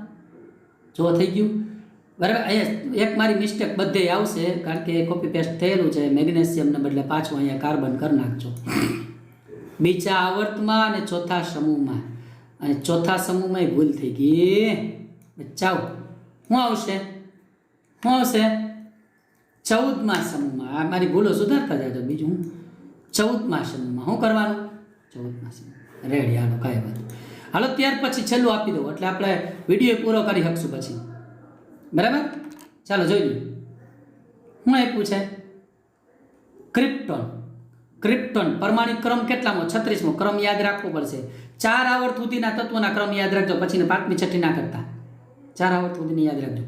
જો થઈ ગયું, બરાબર. અહીંયા એક મારી મિસ્ટેક બધે આવશે, કારણ કે કોપી પેસ્ટ થયેલું છે. મેગ્નેશિયમને બદલે પાછું અહીંયા કાર્બન કરી નાખજો. બીજા આવર્તમાં અને ચોથા સમૂહમાં. અને ચોથા સમૂહમાં ભૂલ થઈ ગઈ. ચાલો, શું આવશે? શું આવશે? 14મા સમૂહમાં. આ મારી ભૂલો સુધારતા જાજો. બીજું હું 14મા સમૂહમાં. શું કરવાનું? 14મા સમૂહ. રેડી? હાલો, કાંઈ વાત. હાલો, ત્યાર પછી છેલ્લું આપી દો એટલે આપણે વિડીયો પૂરો કરી શકશું પછી. બરાબર? ચાલો જોઈ લો. શું આપ્યું છે? ક્રિપ્ટોન. ક્રિપ્ટોન પરમાણુ ક્રમ કેટલામો? 36મો. ક્રમ યાદ રાખવો પડશે. 4 આવર્ત સુધીના તત્વોના ક્રમ યાદ રાખજો, પછીને 5મી 6ઠી ના કરતા. 4 આવર્ત સુધીની યાદ રાખજો.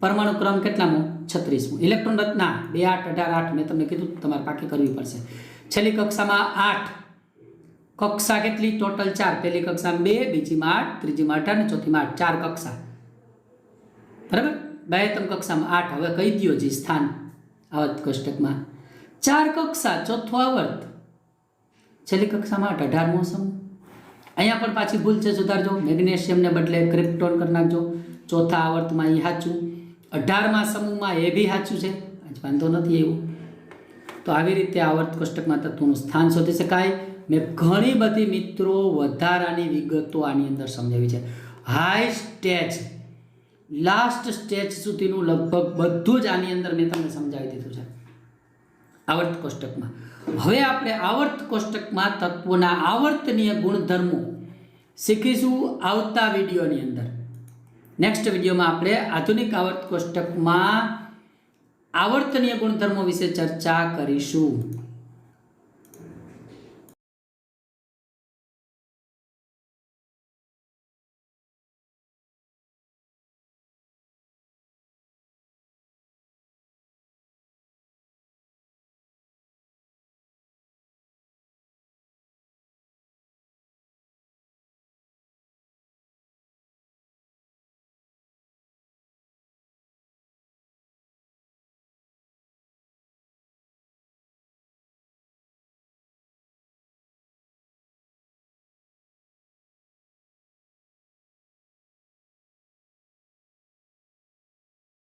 પરમાણુ ક્રમ કેટલામો? 36મો. ઇલેક્ટ્રોન રચના 2 8 18 8. મેં તમને કીધું તમારે પાકી કરવી પડશે. છેલ્લી કક્ષામાં 8. કક્ષા કેટલી? ટોટલ 4. પહેલી કક્ષામાં 2, બીજીમાં 8, ત્રીજીમાં 18 અને ચોથીમાં 8. 4 કક્ષા, બરાબર. બાહ્યતમ કક્ષામાં 8. હવે કહી દો જી સ્થાન આવર્ત કોષ્ટકમાં. 4 કક્ષા, ચોથો આવર્ત. છેલ્લી કક્ષામાં 8, 18મો સમૂહ. અહીંયા પણ પાછી ભૂલ છે, સુધારજો. મેગ્નેશિયમને બદલે ક્રિપ્ટોન કરી નાખજો. ચોથા આવર્તમાં એ સાચું. 18મા સમૂહમાં એ બી સાચું છે. વાંધો નથી એવું. તો આવી રીતે આવર્ત કોષ્ટકમાં તત્વોનું સ્થાન શોધી શકાય. મેં ઘણી બધી મિત્રો વધારાની વિગતો આની અંદર સમજાવી છે. હાઈ સ્ટેજ, લાસ્ટ સ્ટેજ સુધીનું લગભગ બધું જ આની અંદર મેં તમને સમજાવી દીધું છે આવર્ત કોષ્ટકમાં. હવે આપણે આવર્ત કોષ્ટકમાં તત્વોના આવર્તનીય ગુણધર્મો શીખીશું આવતા વિડીયોની અંદર. નેક્સ્ટ વિડીયોમાં આપણે આધુનિક આવર્ત કોષ્ટકમાં આવર્તનીય ગુણધર્મો વિશે ચર્ચા કરીશું.